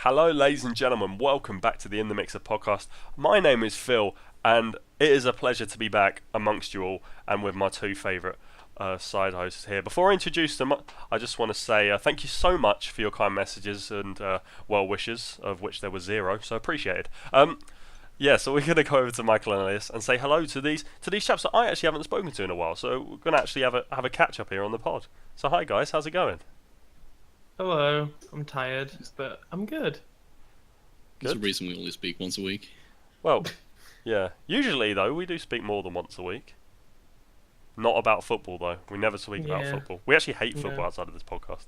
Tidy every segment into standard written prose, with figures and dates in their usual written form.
Hello, ladies and gentlemen. Welcome back to the In the Mixer podcast. My name is Phil, and it is a pleasure to be back amongst you all and with my two favourite side hosts here. Before I introduce them, I just want to say thank you so much for your kind messages and well wishes, of which there were zero, so appreciated. So we're going to go over to Michael and Elias and say hello to these chaps that I actually haven't spoken to in a while. So we're going to actually have a catch up here on the pod. So hi guys, how's it going? Hello, I'm tired, but I'm good. There's a reason we only speak once a week. Well, yeah. Usually, though, we do speak more than once a week. Not about football, though. We never speak about football. We actually hate football outside of this podcast.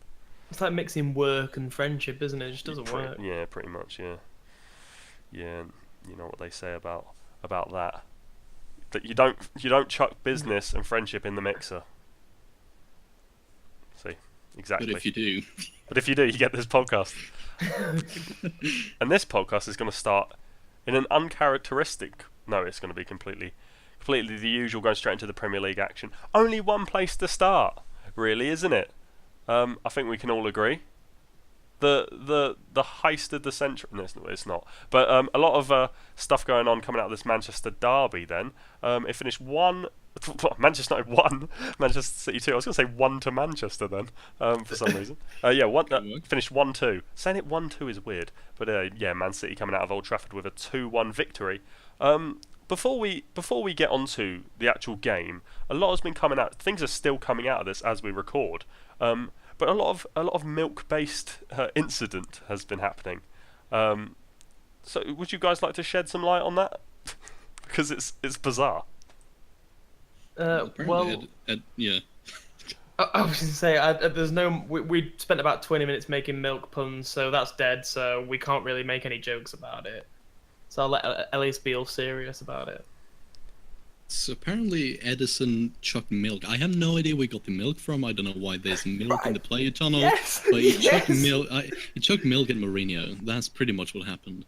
It's like mixing work and friendship, isn't it? It just doesn't work. Yeah, pretty much, yeah. Yeah, you know what they say about that. That you don't chuck business and friendship in the mixer. See, exactly. But if you do... But if you do, you get this podcast. And this podcast is going to start in an uncharacteristic... No, it's going to be completely the usual, going straight into the Premier League action. Only one place to start, really, isn't it? I think we can all agree. The heist of the century... No, it's not. But a lot of stuff going on coming out of this Manchester derby then. It finished 1... Manchester United 1, Manchester City 2. I was going to say 1 to Manchester then, for some reason. Finished 1-2. Saying it 1-2 is weird. But Man City coming out of Old Trafford with a 2-1 victory. Before we get onto the actual game, a lot has been coming out. Things are still coming out of this as we record. But a lot of milk-based incident has been happening. So would you guys like to shed some light on that? Because it's bizarre. Yeah. I was going to say, there's no. We spent about 20 minutes making milk puns, so that's dead. So we can't really make any jokes about it. So I'll let Elias be all serious about it. So apparently Edison chucked milk. I have no idea where he got the milk from. I don't know why there's milk in the player tunnel. Yes, but he chucked milk. He chucked milk at Mourinho. That's pretty much what happened.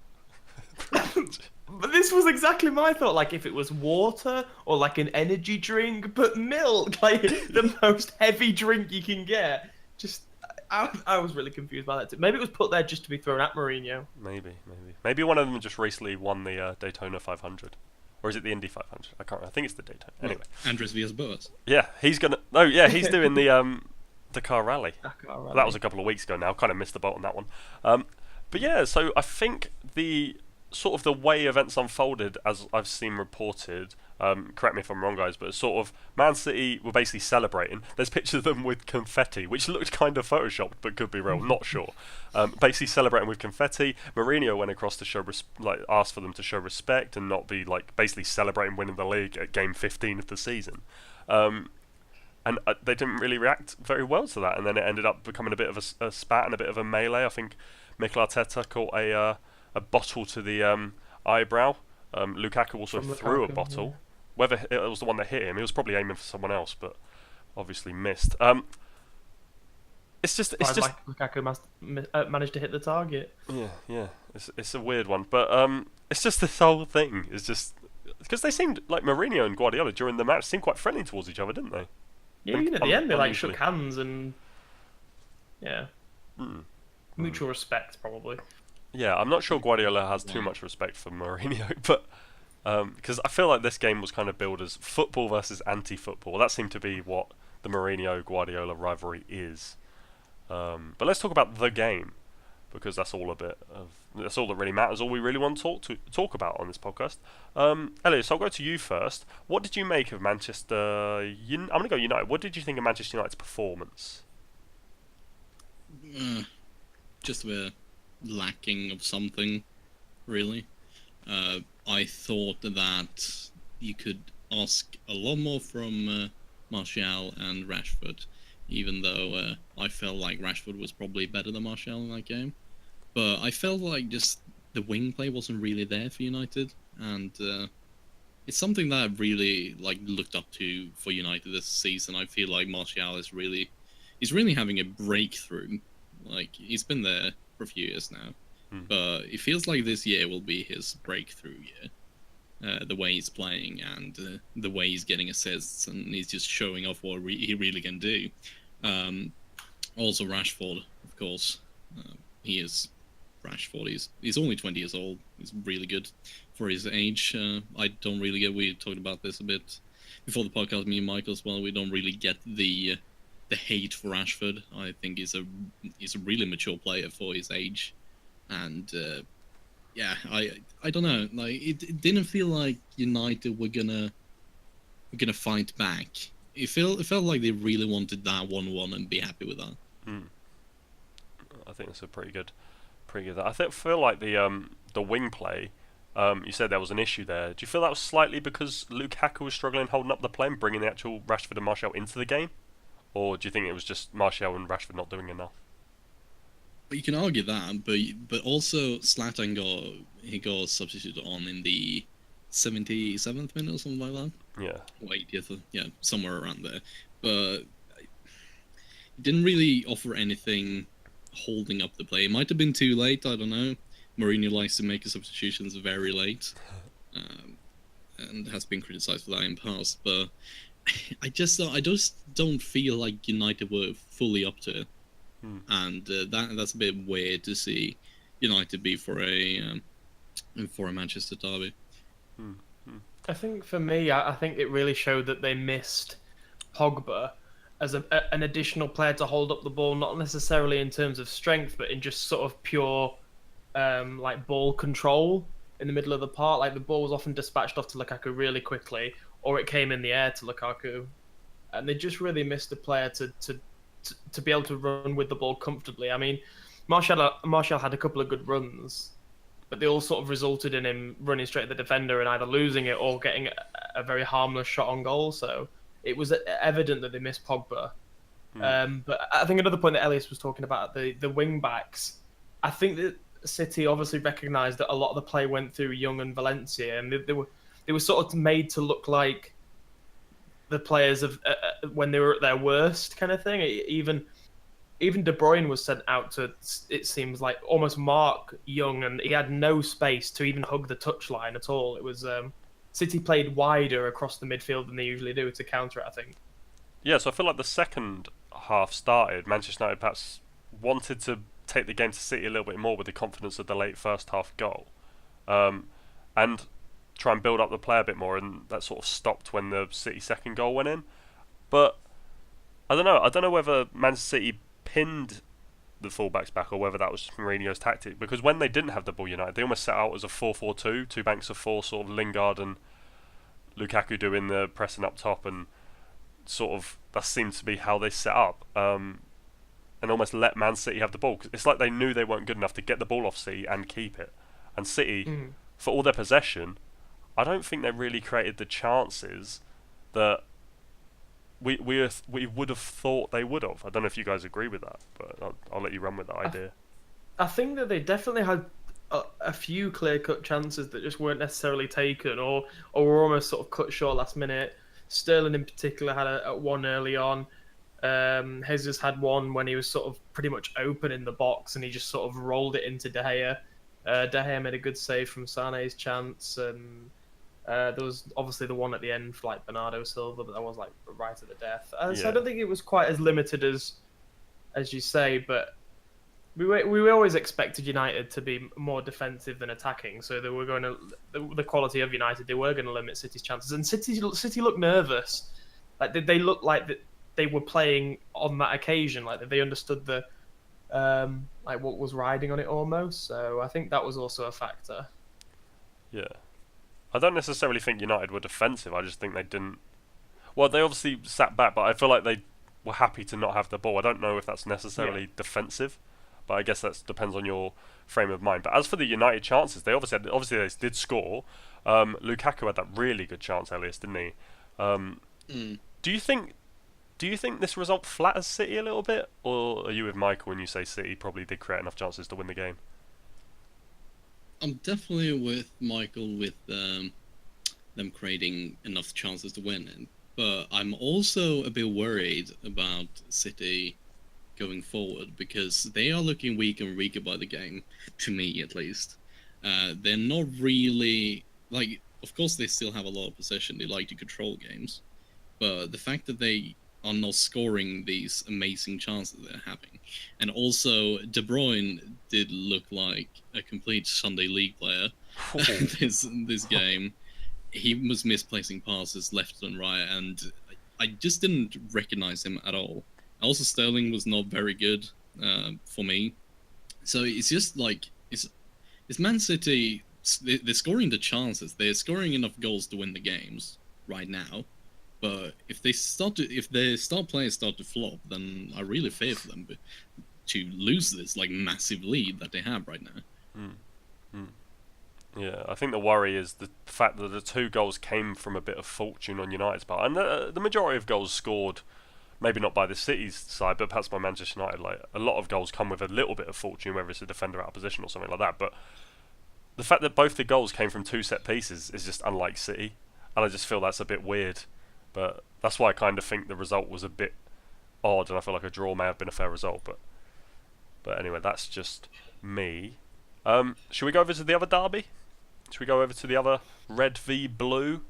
But this was exactly my thought. Like if it was water or like an energy drink, but milk, like the most heavy drink you can get. Just, I was really confused by that too. Maybe it was put there just to be thrown at Mourinho. Maybe one of them just recently won the Daytona 500. Or is it the Indy 500? I can't remember. I think it's the Daytona. Anyway. Andres Villas-Boas. Yeah, he's gonna... No, yeah, he's doing the Dakar Rally. Dakar Rally. That was a couple of weeks ago now. Kind of missed the boat on that one. But yeah, so I think the way events unfolded, as I've seen reported, correct me if I'm wrong guys, but sort of Man City were basically celebrating. There's pictures of them with confetti, which looked kind of photoshopped, but could be real, not sure. Basically celebrating with confetti. Mourinho went across to show asked for them to show respect and not be basically celebrating winning the league at game 15 of the season. And they didn't really react very well to that, and then it ended up becoming a bit of a spat and a bit of a melee. I think Mikel Arteta caught a bottle to the eyebrow. Lukaku also threw a bottle. Yeah. Whether it was the one that hit him, he was probably aiming for someone else, but obviously missed. It's just Lukaku managed to hit the target. Yeah. It's a weird one, but it's just this whole thing. It's just because they seemed like Mourinho and Guardiola during the match seemed quite friendly towards each other, didn't they? Yeah, even at the end they shook hands and mutual respect probably. Yeah, I'm not sure Guardiola has too much respect for Mourinho, but because I feel like this game was kind of billed as football versus anti-football. That seemed to be what the Mourinho-Guardiola rivalry is. But let's talk about the game, because that's all that's all that really matters. All we really want to talk about on this podcast. Elias, so I'll go to you first. What did you make of Manchester? I'm going to go United. What did you think of Manchester United's performance? Just a bit lacking of something, really. I thought that you could ask a lot more from Martial and Rashford, even though I felt like Rashford was probably better than Martial in that game. But I felt like just the wing play wasn't really there for United, and it's something that I really looked up to for United this season. I feel like Martial is really having a breakthrough. Like he's been there for a few years now, but it feels like this year will be his breakthrough year. The way he's playing and the way he's getting assists, and he's just showing off what he really can do. Also Rashford, of course, he is Rashford. He's only 20 years old. He's really good for his age. I don't really get. We talked about this a bit before the podcast. Me and Michael as well. We don't really get the hate for Rashford. I think he's a really mature player for his age, and yeah, I don't know. Like it didn't feel like United were gonna fight back. It felt like they really wanted that 1-1 and be happy with that. I think that's a pretty good. Feel like the wing play. You said there was an issue there. Do you feel that was slightly because Lukaku was struggling holding up the play and bringing the actual Rashford and Martial into the game, or do you think it was just Martial and Rashford not doing enough? But you can argue that, but also Zlatan got substituted on in the 77th minute or something like that. Yeah. Wait, yeah, somewhere around there. But it didn't really offer anything holding up the play. It might have been too late. I don't know. Mourinho likes to make his substitutions very late, and has been criticised for that in the past. But I just don't feel like United were fully up to it. And that's a bit weird to see United be for a Manchester derby. I think for me, I think it really showed that they missed Pogba as an additional player to hold up the ball, not necessarily in terms of strength, but in just sort of pure like ball control in the middle of the park. Like the ball was often dispatched off to Lukaku really quickly, or it came in the air to Lukaku, and they just really missed a player to be able to run with the ball comfortably. I mean, Martial had a couple of good runs, but they all sort of resulted in him running straight at the defender and either losing it or getting a very harmless shot on goal. So it was evident that they missed Pogba. But I think another point that Elias was talking about, the wing backs, I think that City obviously recognised that a lot of the play went through Young and Valencia, and they were sort of made to look like the players of when they were at their worst, kind of thing. Even De Bruyne was sent out to, it seems like, almost mark Young, and he had no space to even hug the touchline at all. It was City played wider across the midfield than they usually do to counter it, I think. Yeah, so I feel like the second half started, Manchester United perhaps wanted to take the game to City a little bit more with the confidence of the late first half goal, and try and build up the play a bit more, and that sort of stopped when the City second goal went in. But I don't know whether Manchester City pinned the fullbacks back or whether that was Mourinho's tactic, because when they didn't have the ball, United, they almost set out as a 4-4-2, two banks of four, sort of Lingard and Lukaku doing the pressing up top, and sort of that seemed to be how they set up, and almost let Man City have the ball. It's like they knew they weren't good enough to get the ball off City and keep it. And City, for all their possession, I don't think they really created the chances that we would have thought they would have. I don't know if you guys agree with that, but I'll let you run with that idea. I think that they definitely had a few clear-cut chances that just weren't necessarily taken, or were almost sort of cut short last minute. Sterling in particular had a one early on. Jesus had one when he was sort of pretty much open in the box, and he just sort of rolled it into De Gea. De Gea made a good save from Sané's chance, and there was obviously the one at the end for like Bernardo Silva, but that was like right at the death. So I don't think it was quite as limited as you say, but we always expected United to be more defensive than attacking. So they were going to the quality of United, they were going to limit City's chances, and City looked nervous. Like they looked like that they were playing on that occasion, like that they understood the like what was riding on it almost. So I think that was also a factor. Yeah. I don't necessarily think United were defensive. I just think they didn't. Well, they obviously sat back, but I feel like they were happy to not have the ball. I don't know if that's necessarily defensive, but I guess that depends on your frame of mind. But as for the United chances, they obviously they did score. Lukaku had that really good chance, Elias, didn't he? Do you think this result flatters City a little bit, or are you with Michael when you say City probably did create enough chances to win the game? I'm definitely with Michael with them creating enough chances to win, but I'm also a bit worried about City going forward, because they are looking weaker and weaker by the game, to me at least. They're not really, like, of course they still have a lot of possession, they like to control games, but the fact that they are not scoring these amazing chances they're having. And also, De Bruyne did look like a complete Sunday League player this game. He was misplacing passes left and right, and I just didn't recognize him at all. Also, Sterling was not very good for me. So it's just like it's Man City. They're scoring the chances. They're scoring enough goals to win the games right now. But if their star players start to flop, then I really fear for them to lose this like massive lead that they have right now. Yeah, I think the worry is the fact that the 2 goals came from a bit of fortune on United's part, and the majority of goals scored, maybe not by the City's side, but perhaps by Manchester United. Like, a lot of goals come with a little bit of fortune, whether it's a defender out of position or something like that. But the fact that both the goals came from 2 set pieces is just unlike City, and I just feel that's a bit weird. But that's why I kind of think the result was a bit odd, and I feel like a draw may have been a fair result. But anyway, that's just me. Should we go over to the other derby? Should we go over to the other red v blue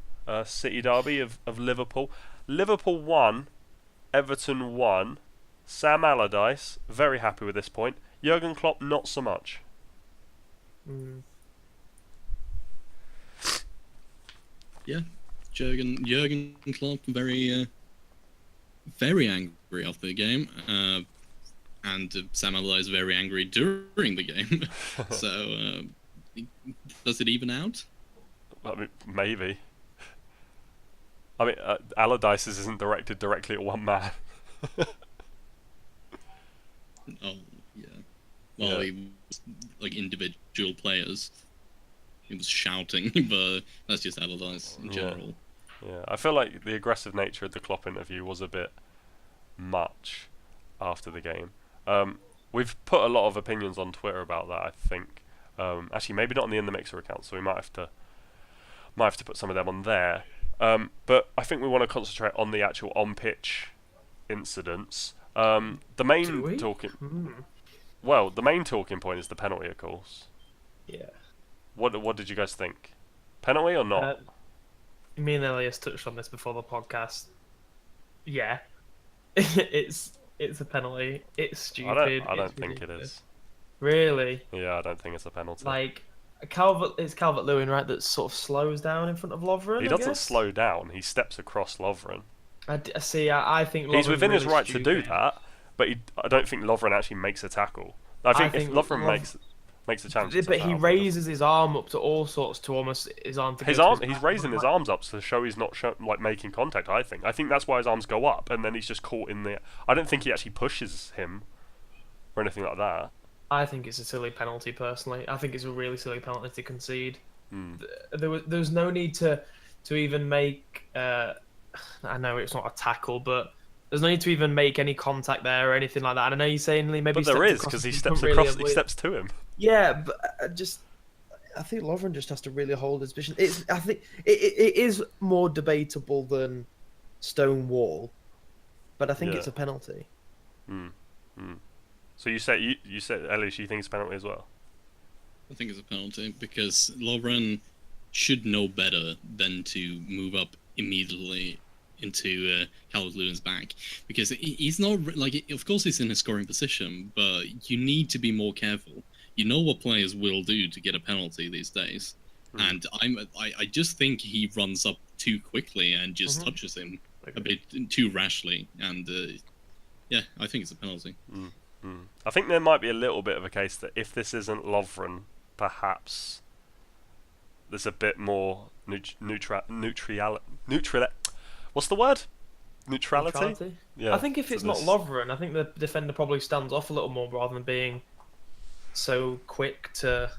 City derby of Liverpool? Liverpool 1, Everton 1. Sam Allardyce, very happy with this point. Jurgen Klopp, not so much. Yeah, Jurgen Klopp very angry after the game, and Sam Allardyce very angry during the game. So does it even out? I mean, maybe. I mean, Allardyce isn't directed directly at one man. Oh yeah. Well, Yeah. he was, like individual players. He was shouting, but that's just Allardyce in general. Yeah, I feel like the aggressive nature of the Klopp interview was a bit much after the game. We've put a lot of opinions on Twitter about that, I think. Actually, maybe not on the In the Mixer account, so we might have to put some of them on there. But I think we want to concentrate on the actual on-pitch incidents. The main talking point is the penalty, of course. Yeah. What did you guys think? Penalty or not? Me and Elias touched on this before the podcast. Yeah, it's a penalty. It's stupid. I don't think it is. Really? Yeah, I don't think it's a penalty. Like it's Calvert-Lewin, right? That sort of slows down in front of Lovren. He doesn't slow down. He steps across Lovren. I think Lovren's he's within his really right stupid. to do that, but I don't think Lovren actually makes a tackle. I think if Lovren makes a challenge, but he raises his arm up to all sorts to almost his arm. He's raising his arms up to show he's not making contact. I think that's why his arms go up, and then he's just caught in the. I don't think he actually pushes him, or anything like that. I think it's a silly penalty, personally. I think it's a really silly penalty to concede. There was no need to even make. I know it's not a tackle, but there's no need to even make any contact there or anything like that. And I know you're saying maybe. But there is, because he steps across. He steps to him. Yeah, but I think Lovren just has to really hold his position. I think it is more debatable than Stonewall, but I think it's a penalty. So you said Elias, you think it's a penalty as well? I think it's a penalty because Lovren should know better than to move up immediately into Calvert-Lewin's back, because he's not like, of course he's in a scoring position, but you need to be more careful. You know what players will do to get a penalty these days, and I just think he runs up too quickly and just touches him a bit too rashly, and yeah, I think it's a penalty. I think there might be a little bit of a case that if this isn't Lovren, perhaps there's a bit more what's the word? Neutrality? Yeah. I think if it's not Lovren, I think the defender probably stands off a little more rather than being so quick to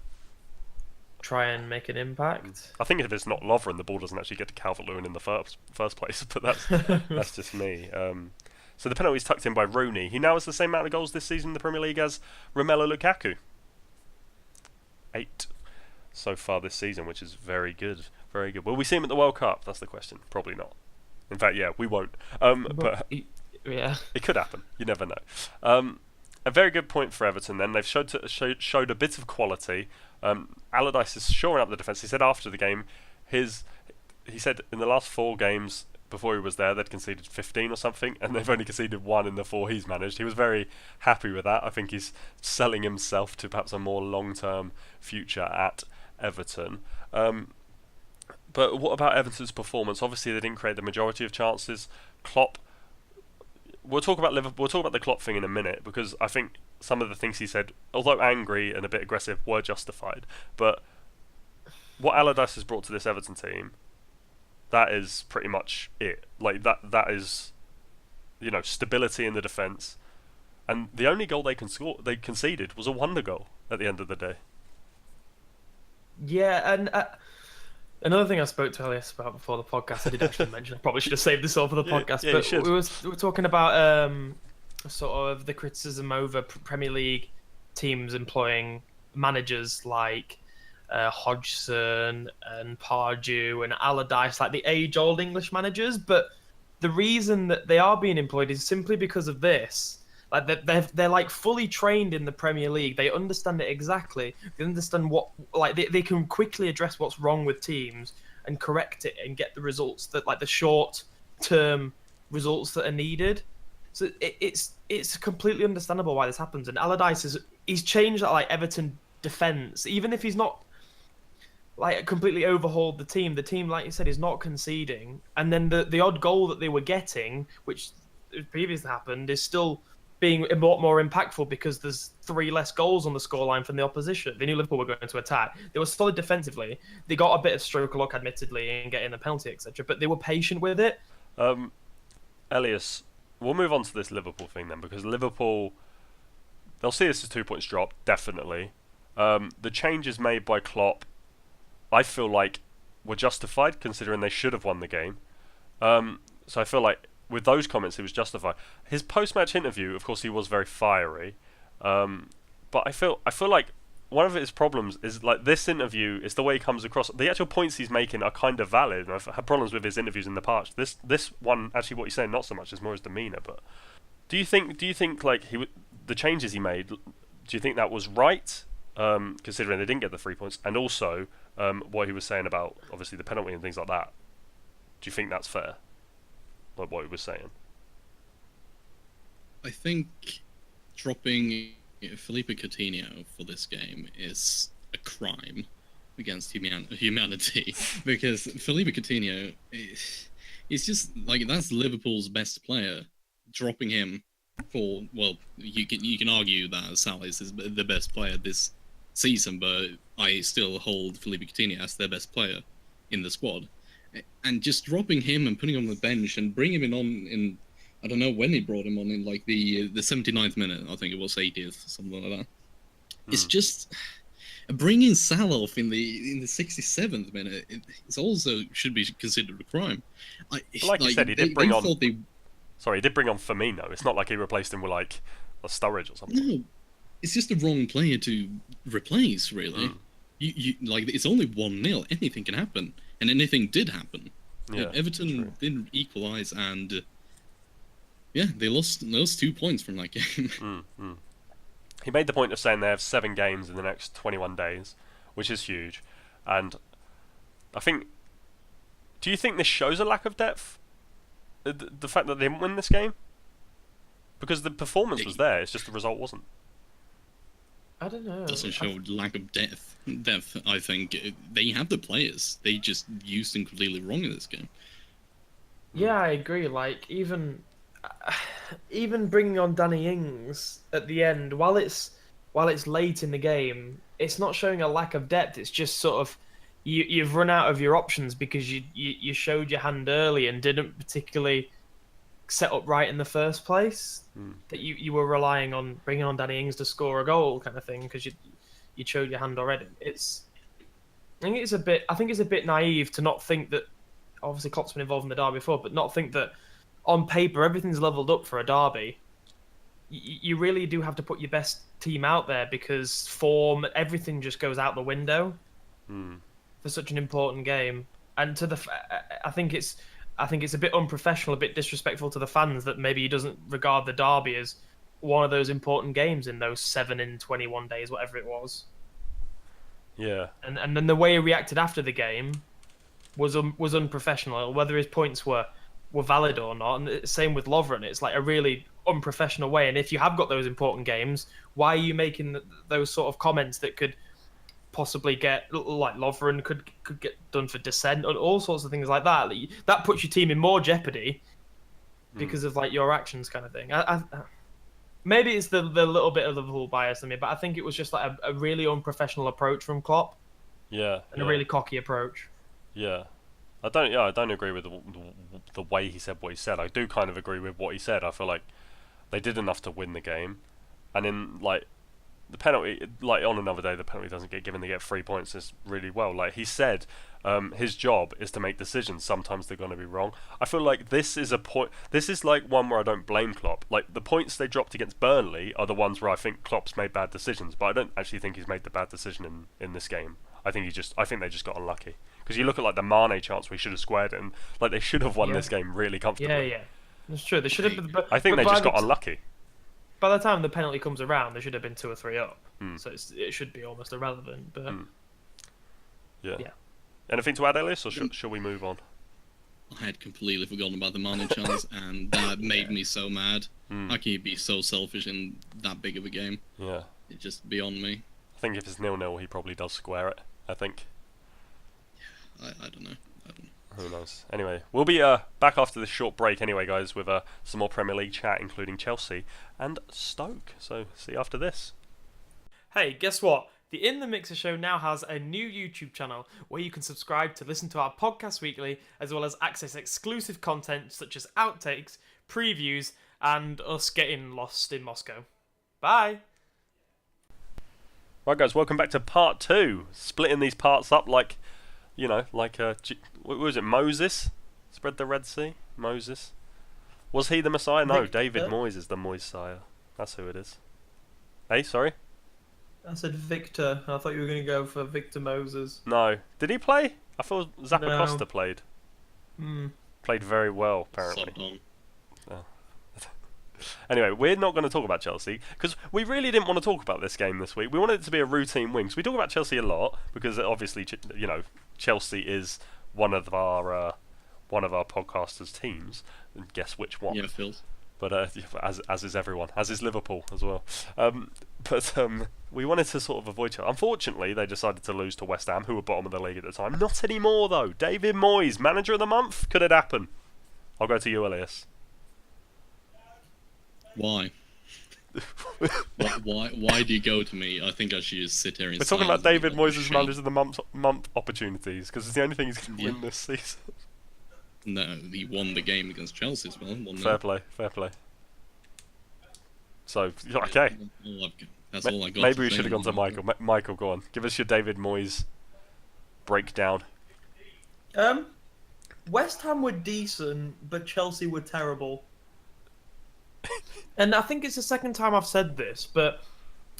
try and make an impact. I think if it's not Lovren, the ball doesn't actually get to Calvert-Lewin in the first place, but that's just me. So the penalty is tucked in by Rooney. He now has the same amount of goals this season in the Premier League as Romelu Lukaku. 8 so far this season, which is very good. Very good. Will we see him at the World Cup? That's the question. Probably not. In fact, yeah, we won't. But yeah, it could happen. You never know. A very good point for Everton then. They've showed a bit of quality. Allardyce is shoring up the defence. He said after the game, he said in the last 4 games, before he was there, they'd conceded 15 or something, and they've only conceded 1 in the 4 he's managed. He was very happy with that. I think he's selling himself to perhaps a more long-term future at Everton. But what about Everton's performance? Obviously, they didn't create the majority of chances. Klopp. We'll talk about Liverpool. We'll talk about the Klopp thing in a minute, because I think some of the things he said, although angry and a bit aggressive, were justified. But what Allardyce has brought to this Everton team, that is pretty much it. Like that is, stability in the defence, and the only goal they conceded was a wonder goal at the end of the day. Yeah, and another thing I spoke to Elias about before the podcast, I did actually mention. I probably should have saved this all for the podcast, yeah, but we were talking about sort of the criticism over Premier League teams employing managers like Hodgson and Pardew and Allardyce, like the age-old English managers. But the reason that they are being employed is simply because of this. Like they're like fully trained in the Premier League. They understand it exactly. They understand what, like they can quickly address what's wrong with teams and correct it and get the results that, like, the short-term results that are needed. So it's completely understandable why this happens. And Allardyce he's changed that, like, Everton defense, even if he's not like completely overhauled the team. The team, like you said, is not conceding, and then the odd goal that they were getting, which previously happened, is still being a lot more impactful because there's 3 less goals on the scoreline from the opposition. They knew Liverpool were going to attack. They were solid defensively. They got a bit of stroke of luck, admittedly, in getting the penalty, etc. But they were patient with it. Elias, we'll move on to this Liverpool thing then, because Liverpool, they'll see this as 2 points drop, definitely. The changes made by Klopp, I feel like, were justified, considering they should have won the game. So I feel like with those comments, it was justified. His post-match interview, of course, he was very fiery, but I feel like one of his problems is, like, this interview is the way he comes across. The actual points he's making are kind of valid, and I've had problems with his interviews in the past. This one, actually, what he's saying, not so much, is more his demeanour. But do you think like the changes he made, do you think that was right, considering they didn't get the 3 points, and also what he was saying about, obviously, the penalty and things like that? Do you think that's fair? Like what he was saying? I think dropping Felipe Coutinho for this game is a crime against humanity, because Felipe Coutinho is just, like, that's Liverpool's best player. Dropping him for, well, you can argue that Salah is the best player this season, but I still hold Felipe Coutinho as their best player in the squad. And just dropping him and putting him on the bench and bringing him on in, I don't know when he brought him on, in like the 79th minute, I think it was 80th, something like that. It's just bringing Salah off in the 67th minute. It's also should be considered a crime. Like you said, he did bring on. Sorry, he did bring on Firmino. It's not like he replaced him with, like, a Sturridge or something. No, it's just the wrong player to replace, really. You like, it's only 1-0. Anything can happen, and anything did happen. Yeah, Everton did equalise, and they lost 2 points from that game. He made the point of saying they have 7 games in the next 21 days, which is huge. And I think, do you think this shows a lack of depth? The fact that they didn't win this game? Because the performance was there, it's just the result wasn't. I don't know. Doesn't show lack of depth. I think they have the players. They just used them completely wrong in this game. Yeah, I agree. Like, even bringing on Danny Ings at the end, while it's late in the game, it's not showing a lack of depth. It's just sort of you've run out of your options because you showed your hand early and didn't particularly set up right in the first place. That you were relying on bringing on Danny Ings to score a goal, kind of thing, because you showed your hand already. I think it's a bit naive to not think that. Obviously, Klopp's been involved in the derby before, but not think that on paper everything's leveled up for a derby. You really do have to put your best team out there, because form, everything just goes out the window for such an important game. And I think it's a bit unprofessional, a bit disrespectful to the fans that maybe he doesn't regard the derby as one of those important games in those 7 in 21 days, whatever it was. Yeah. And then the way he reacted after the game was unprofessional. Whether his points were were valid or not. And same with Lovren. It's like a really unprofessional way. And if you have got those important games, why are you making those sort of comments that could possibly get, like Lovren could get done for dissent and all sorts of things like that? That puts your team in more jeopardy because of like your actions, kind of thing. Maybe it's the little bit of Liverpool bias in me, but I think it was just like a really unprofessional approach from Klopp. Yeah. And a really cocky approach. Yeah. I don't agree with the way he said what he said. I do kind of agree with what he said. I feel like they did enough to win the game, and in like the penalty, like on another day, the penalty doesn't get given. They get 3 points. Is really well. Like he said, his job is to make decisions. Sometimes they're going to be wrong. I feel like this is a point. This is like one where I don't blame Klopp. Like the points they dropped against Burnley are the ones where I think Klopp's made bad decisions, but I don't actually think he's made the bad decision in this game. I think they just got unlucky. Because you look at like the Mane chance we should have squared it, and like they should have won this game really comfortably. Yeah, that's true. They should have. I think they just got unlucky. By the time the penalty comes around, they should have been 2 or 3 up. So it should be almost irrelevant. But yeah. Anything to add, Elias, or shall we move on? I had completely forgotten about the Mane chance, and that made me so mad. How can you be so selfish in that big of a game? Yeah. It's just beyond me. I think if it's 0-0, he probably does square it. I think. I don't know. Who knows? Anyway, we'll be back after this short break anyway, guys, with some more Premier League chat, including Chelsea and Stoke. So, see you after this. Hey, guess what? The In The Mixer Show now has a new YouTube channel where you can subscribe to listen to our podcast weekly, as well as access exclusive content such as outtakes, previews, and us getting lost in Moscow. Bye! Right, guys, welcome back to part 2. Splitting these parts up like, what was it, Moses? Spread the Red Sea? Moses? Was he the Messiah? No, David Moyes is the Moyesiah. That's who it is. Hey, sorry? I said Victor. I thought you were going to go for Victor Moses. No. Did he play? I thought Zappacosta played. Played very well, apparently. Anyway, we're not going to talk about Chelsea because we really didn't want to talk about this game this week. We wanted it to be a routine win. So we talk about Chelsea a lot because obviously, Chelsea is one of our podcasters' teams. And guess which one? Yeah, Phil's. But as is everyone, as is Liverpool as well. We wanted to sort of avoid Chelsea. Unfortunately, they decided to lose to West Ham, who were bottom of the league at the time. Not anymore though. David Moyes, manager of the month. Could it happen? I'll go to you, Elias. Why? Why do you go to me? I think I should just sit here and. We're talking about David Moyes' manager of the month opportunities because it's the only thing he's going to win this season. No, he won the game against Chelsea as well. Fair play. So okay. That's all I got. Maybe we should have gone to Michael. Michael, go on. Give us your David Moyes breakdown. West Ham were decent, but Chelsea were terrible. And I think it's the second time I've said this, but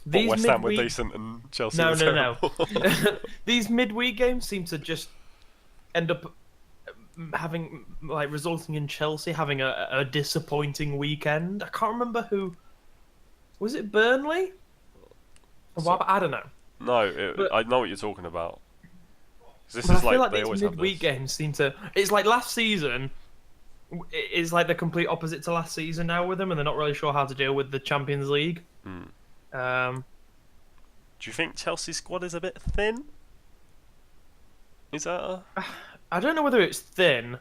these West Ham were decent and Chelsea were terrible. No. These midweek games seem to just end up resulting in Chelsea having a disappointing weekend. I can't remember who. Was it Burnley? I don't know. No, I know what you're talking about. I feel like these midweek games seem to. It's like last season. It's like the complete opposite to last season now with them, and they're not really sure how to deal with the Champions League. Do you think Chelsea's squad is a bit thin? Is that I don't know whether it's thin.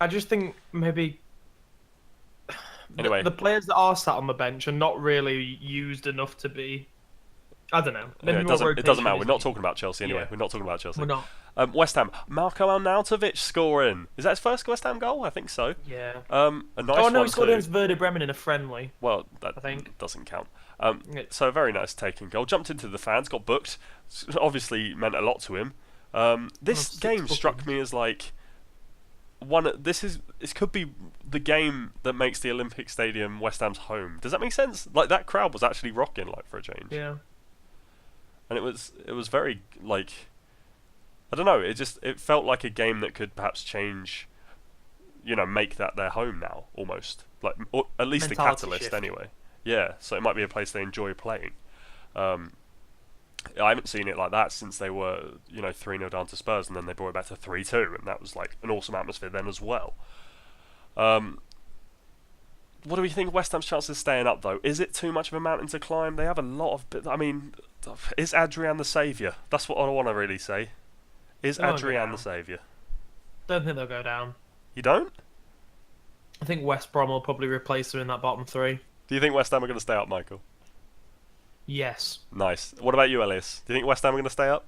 I just think maybe anyway, the players that are sat on the bench are not really used enough to be. I don't know. Maybe it doesn't matter. We're not talking about Chelsea anyway. Yeah. We're not talking about Chelsea. We're not. West Ham. Marko Arnautovic scoring. Is that his first West Ham goal? I think so. Yeah. A nice one. He scored against Werder Bremen in a friendly. Well, that I think doesn't count. So a very nice taking goal. Jumped into the fans, got booked. Obviously meant a lot to him. This game struck me as like this could be the game that makes the Olympic Stadium West Ham's home. Does that make sense? Like that crowd was actually rocking, like for a change. Yeah. And it was very like, I don't know. It felt like a game that could perhaps change, make that their home now almost, like or at least mentality a catalyst shift. Anyway. Yeah, so it might be a place they enjoy playing. I haven't seen it like that since they were 3-0 down to Spurs, and then they brought it back to 3-2, and that was like an awesome atmosphere then as well. What do we think of West Ham's chances of staying up, though? Is it too much of a mountain to climb? They have a lot of... I mean, is Adrian the saviour? That's what I want to really say. Is They won't go Adrian down. the saviour? Don't think they'll go down. You don't? I think West Brom will probably replace them in that bottom three. Do you think West Ham are going to stay up, Michael? Yes. Nice. What about you, Elias? Do you think West Ham are going to stay up?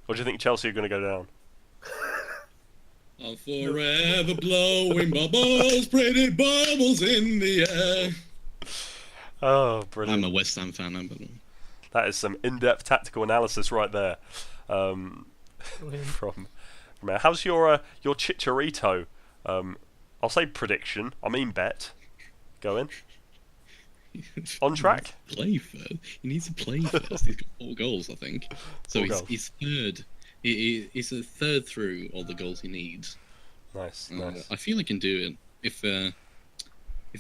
Or do you think Chelsea are going to go down? I'll forever blowing bubbles, pretty bubbles in the air. Oh, brilliant. I'm a West Ham fan, by the way. That is some in-depth tactical analysis right there. From how's your Chicharito? I'll say prediction. I mean bet. Going on track. Play first. He needs to play first. He's got 4 goals, I think. So 4 goals. he's third. He's a third through all the goals he needs. Nice. I feel he can do it if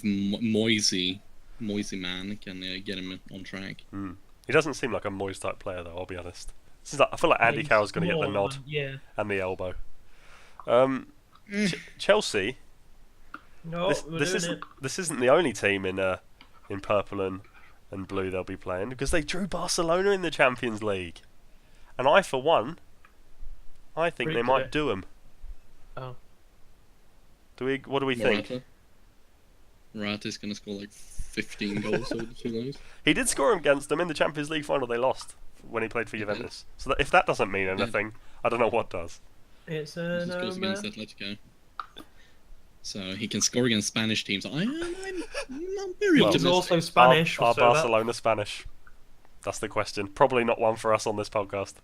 Moyesy man can get him on track. He doesn't seem like a Moyes type player, though. I'll be honest. I feel like Andy Carroll's going to get the nod and the elbow. Chelsea. No, This isn't the only team in purple and blue they'll be playing, because they drew Barcelona in the Champions League, and I, for one, I think they might do them. Oh. What do we think? Morata's going to score like 15 goals over 2 days. He did score against them in the Champions League final. They lost when he played for Juventus. So if that doesn't mean anything, I don't know what does. It's He just goes against Atletico. So he can score against Spanish teams. I'm very He's optimistic. also Spanish. Are so that- Barcelona Spanish? That's the question. Probably not one for us on this podcast.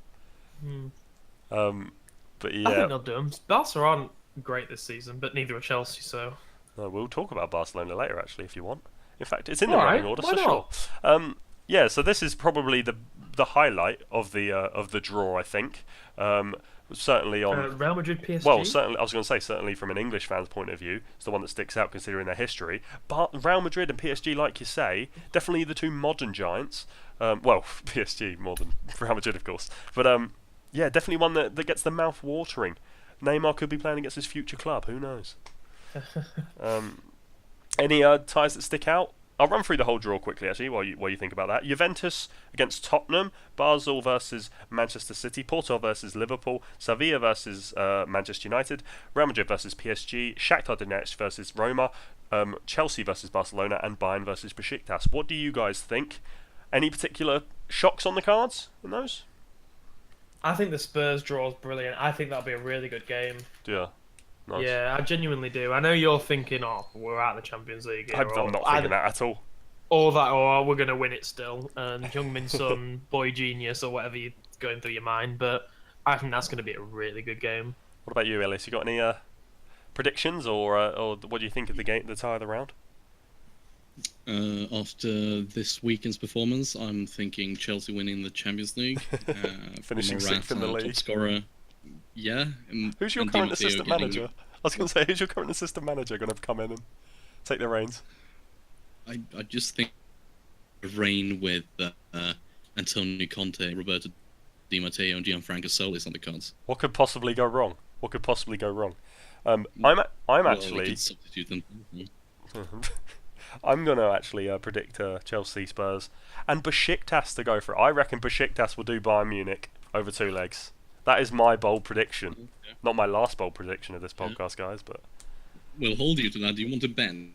But I think yeah, they'll do them. Barca aren't great this season, but neither are Chelsea, so... we'll talk about Barcelona later, actually, if you want. In fact, it's in the Alright, running order, why so not? sure. Yeah, so this is probably the highlight of the draw, I think. Certainly on Real Madrid PSG? well, certainly I was going to say certainly from an English fan's point of view, it's the one that sticks out considering their history. But Real Madrid and PSG, like you say, definitely the two modern giants. Well, PSG more than Real Madrid, of course. But yeah, definitely one that gets the mouth watering. Neymar could be playing against his future club. Who knows? Any ties that stick out? I'll run through the whole draw quickly, actually, while you think about that. Juventus against Tottenham, Basel versus Manchester City, Porto versus Liverpool, Sevilla versus Manchester United, Real Madrid versus PSG, Shakhtar Donetsk versus Roma, Chelsea versus Barcelona, and Bayern versus Besiktas. What do you guys think? Any particular shocks on the cards in those? I think the Spurs draw is brilliant. I think that'll be a really good game. Yeah. Nice. Yeah, I genuinely do. I know you're thinking, oh, we're out of the Champions League here, I'm not thinking that at all. or that, or we're going to win it still, and Heung-min Son, boy genius, or whatever you're going through your mind, but I think that's going to be a really good game. What about you, Ellis? You got any predictions, or what do you think of the game, the tie of the round? After this weekend's performance, I'm thinking Chelsea winning the Champions League. Finishing sixth in the league. Top scorer. Yeah. Who's your and current Di Matteo assistant getting- manager? I was going to say, who's your current assistant manager going to come in and take the reins? I just think reign with Antonio Conte, Roberto Di Matteo, and Gianfranco Solis on the cards. What could possibly go wrong? I'm Well, we actually could substitute them. I'm going to actually predict Chelsea, Spurs, and Besiktas to go for it. I reckon Besiktas will do Bayern Munich over 2 legs. That is my bold prediction. Yeah. Not my last bold prediction of this podcast, guys, but... We'll hold you to that. Do you want to bend?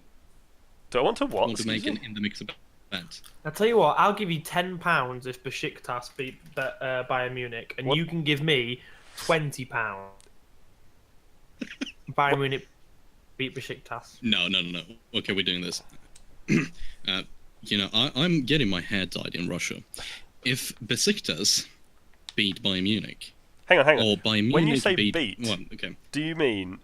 Do I want to Do what? you want to make Excuse an me? in the mix bet? I'll tell you what, I'll give you £10 if Besiktas beat Bayern Munich, and What? you can give me £20. Bayern Munich beat Besiktas. No. Okay, we're doing this. I'm getting my hair dyed in Russia. If Besiktas beat Bayern Munich, Hang on. or Bayern Munich When you say beat, well, okay. do you mean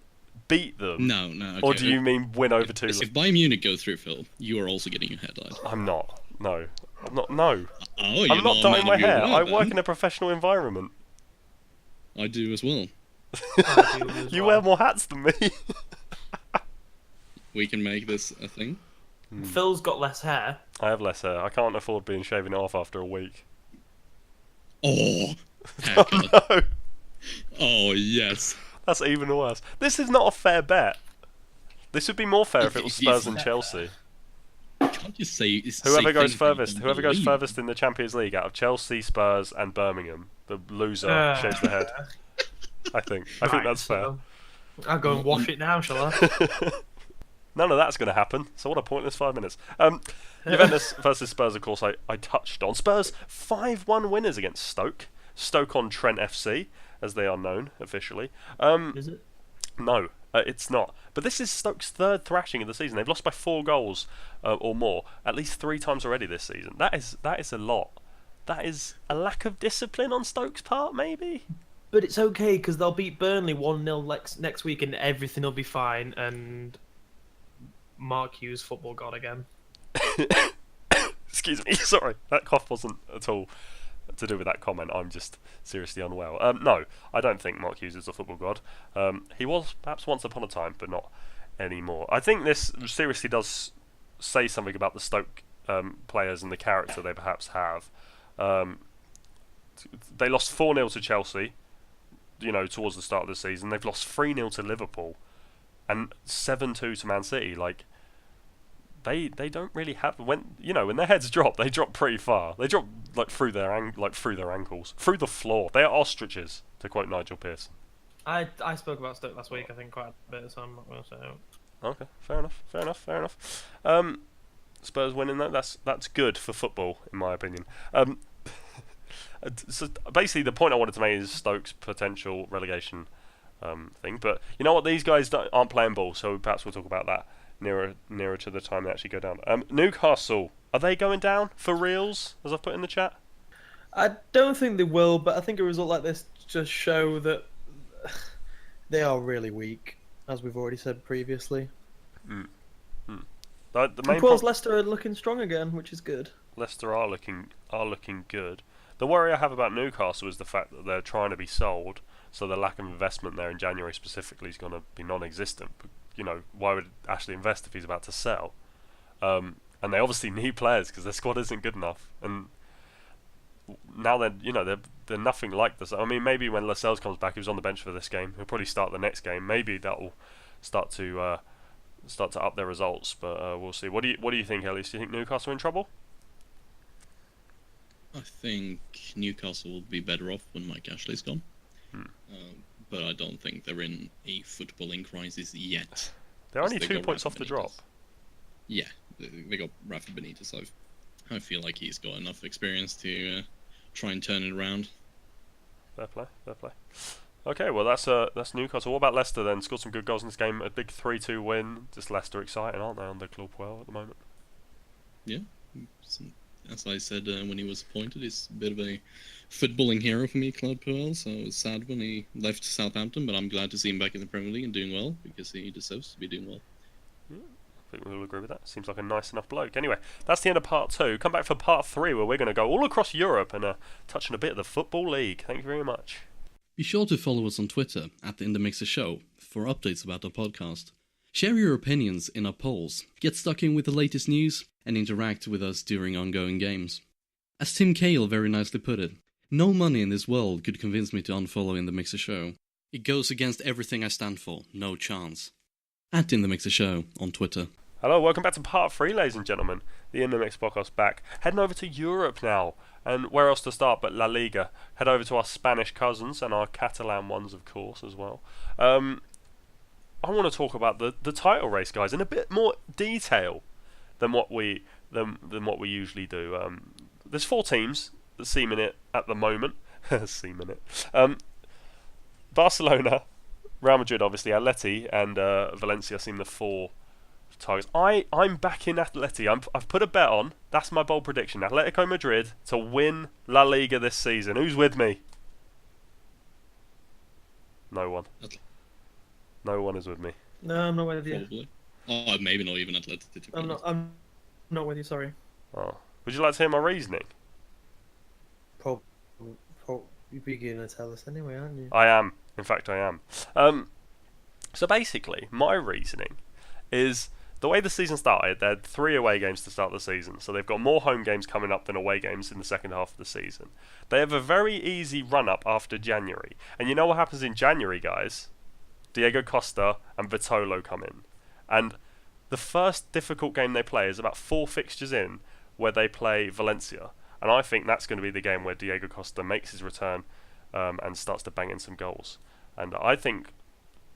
beat them? No. Okay. Or do you mean win over 2 If legs? Bayern Munich go through, Phil, you are also getting your hair dyed. I'm not. No. I'm not. No. Oh, I'm not dyeing my hair. I work in. in a professional environment. I do as well. I do as You well. wear more hats than me. We can make this a thing. Phil's got less hair. I have less hair. I can't afford being shaving it off after a week. Oh, haircut. No. Oh, yes. That's even worse. This is not a fair bet. This would be more fair if it was Spurs and Yes. Chelsea. Can't you say Whoever goes things that you furthest, don't whoever goes believe? furthest in the Champions League out of Chelsea, Spurs, and Birmingham, the loser shaves the head. I think Right, that's fair. so I'll go and wash it now, shall I? None of that's going to happen. So what a pointless 5 minutes. Juventus versus Spurs, of course, I touched on. Spurs 5-1 winners against Stoke. Stoke on Trent FC, as they are known officially. Is it? No, it's not. But this is Stoke's third thrashing of the season. They've lost by 4 goals or more at least 3 times already this season. That is a lot. That is a lack of discipline on Stoke's part, maybe. But it's okay because they'll beat Burnley 1-0 next week and everything will be fine. And Mark Hughes, football god again. Excuse me, sorry. That cough wasn't at all to do with that comment. I'm just seriously unwell. No, I don't think Mark Hughes is a football god. He was perhaps once upon a time, but not anymore. I think this seriously does say something about the Stoke players and the character they perhaps have. They lost 4-0 to Chelsea, towards the start of the season. They've lost 3-0 to Liverpool and 7-2 to Man City. Like, they don't really have when their heads drop, they drop pretty far. They drop through their ankles, through the floor. They are ostriches, to quote Nigel Pearson. I spoke about Stoke last week, I think, quite a bit, so I'm not going to say it. Okay, fair enough. Spurs winning though, that's good for football, in my opinion. So basically, the point I wanted to make is Stoke's potential relegation thing. But you know what? These guys aren't playing ball, so perhaps we'll talk about that nearer to the time they actually go down. Newcastle, are they going down for reals, as I've put in the chat? I don't think they will, but I think a result like this just show that they are really weak, as we've already said previously. The main Leicester are looking strong again, which is good. Leicester are looking good. The worry I have about Newcastle is the fact that they're trying to be sold, so the lack of investment there in January specifically is going to be non-existent. Why would Ashley invest if he's about to sell? And they obviously need players because their squad isn't good enough. And now they're nothing like this. I mean, maybe when Lascelles comes back, he was on the bench for this game. He'll probably start the next game. Maybe that will start to up their results. But we'll see. What do you think, Elias? Do you think Newcastle are in trouble? I think Newcastle will be better off when Mike Ashley's gone. But I don't think they're in a footballing crisis yet. They're only 2 points off the drop. Yeah, they got Rafa Benitez, so I feel like he's got enough experience to try and turn it around. Fair play. Okay, well that's Newcastle. What about Leicester then? Scored some good goals in this game. A big 3-2 win. Just Leicester exciting, aren't they, on the Club well at the moment? Yeah, as I said when he was appointed, he's a bit of a footballing hero for me, Claude Puel. So I was sad when he left Southampton, but I'm glad to see him back in the Premier League and doing well because he deserves to be doing well. Yeah, I think we'll agree with that. Seems like a nice enough bloke. Anyway, that's the end of part 2. Come back for part 3 where we're going to go all across Europe and touch on a bit of the Football League. Thank you very much. Be sure to follow us on Twitter at the In The Mixer Show for updates about our podcast. Share your opinions in our polls, get stuck in with the latest news, and interact with us during ongoing games. As Tim Cahill very nicely put it, no money in this world could convince me to unfollow In The Mixer Show. It goes against everything I stand for, no chance. At In The Mixer Show on Twitter. Hello, welcome back to part 3, ladies and gentlemen. The In The Mix podcast back. Heading over to Europe now. And where else to start but La Liga? Head over to our Spanish cousins and our Catalan ones, of course, as well. I want to talk about the title race, guys, in a bit more detail than what we usually do. There's 4 teams that seem in it at the moment. Seem in it. Barcelona, Real Madrid, obviously, Atleti, and Valencia seem the 4 targets. I'm back in Atleti. I've put a bet on. That's my bold prediction. Atletico Madrid to win La Liga this season. Who's with me? No one. No one is with me. No, I'm not with you. Probably. Oh, maybe not even Atletico. I'm not with you, sorry. Oh. Would you like to hear my reasoning? Probably you're going to tell us anyway, aren't you? I am. In fact, I am. So basically, my reasoning is the way the season started, they had 3 away games to start the season, so they've got more home games coming up than away games in the second half of the season. They have a very easy run-up after January. And you know what happens in January, guys? Diego Costa and Vitolo come in. And the first difficult game they play is about 4 fixtures in, where they play Valencia. And I think that's going to be the game where Diego Costa makes his return and starts to bang in some goals. And I think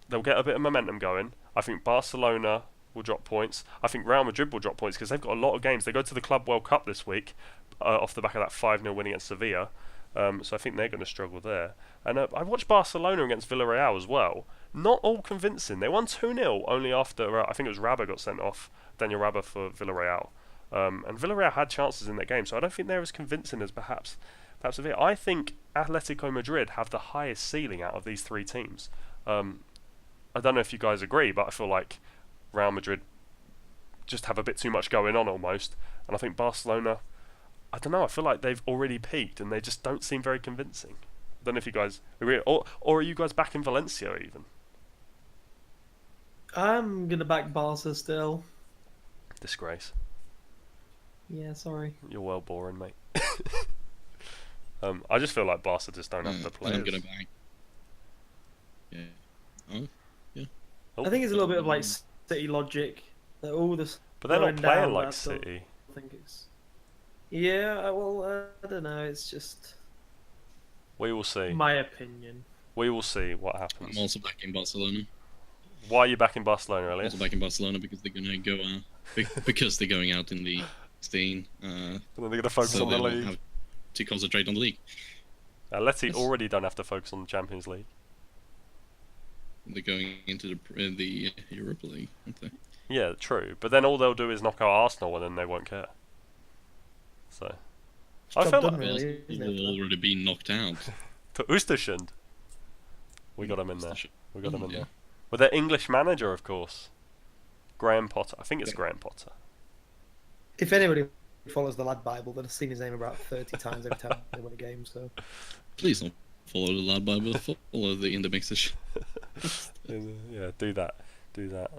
they'll get a bit of momentum going. I think Barcelona will drop points. I think Real Madrid will drop points because they've got a lot of games. They go to the Club World Cup this week off the back of that 5-0 win against Sevilla. So I think they're going to struggle there. And I watched Barcelona against Villarreal as well. Not all convincing. They won 2-0 only after, I think it was Rabah got sent off, Daniel Rabah for Villarreal. And Villarreal had chances in that game, so I don't think they're as convincing as perhaps Sevilla. I think Atletico Madrid have the highest ceiling out of these 3 teams. I don't know if you guys agree, but I feel like Real Madrid just have a bit too much going on almost. And I think Barcelona, I don't know, I feel like they've already peaked and they just don't seem very convincing. I don't know if you guys agree, or are you guys back in Valencia even? I'm gonna back Barca still. Disgrace. Yeah, sorry. You're well boring, mate. I just feel like Barca just don't have the players. I'm gonna back. Yeah. Oh, yeah. Oh, I think it's a little bit of like City logic. That all this. but they're not going playing down, like but I still City. think it's. Yeah, well, I don't know. It's just We will see. my opinion. We will see what I'm happens. also backing Barcelona. Why are you back in Barcelona, Elias? Also backing Barcelona because they're gonna go out because they're going out in the 16. And then they're going to focus So on they the won't league. have to concentrate on the league. Atleti Yes. already don't have to focus on the Champions League. They're going into the Europa League, aren't they? Yeah, true. But then all they'll do is knock out Arsenal and then they won't care. So, I Job feel done, like really, Arsenal isn't it, will for that? already be knocked out. to Östersund. We got him in there. We got him in Yeah. there. With their English manager, of course. Graham Potter. I think it's Graham Potter. If anybody follows the Lad Bible, then I've seen his name about 30 times every time they win a game. So Please don't follow the Lad Bible, follow the In the Mixes. Yeah, do that. Do that.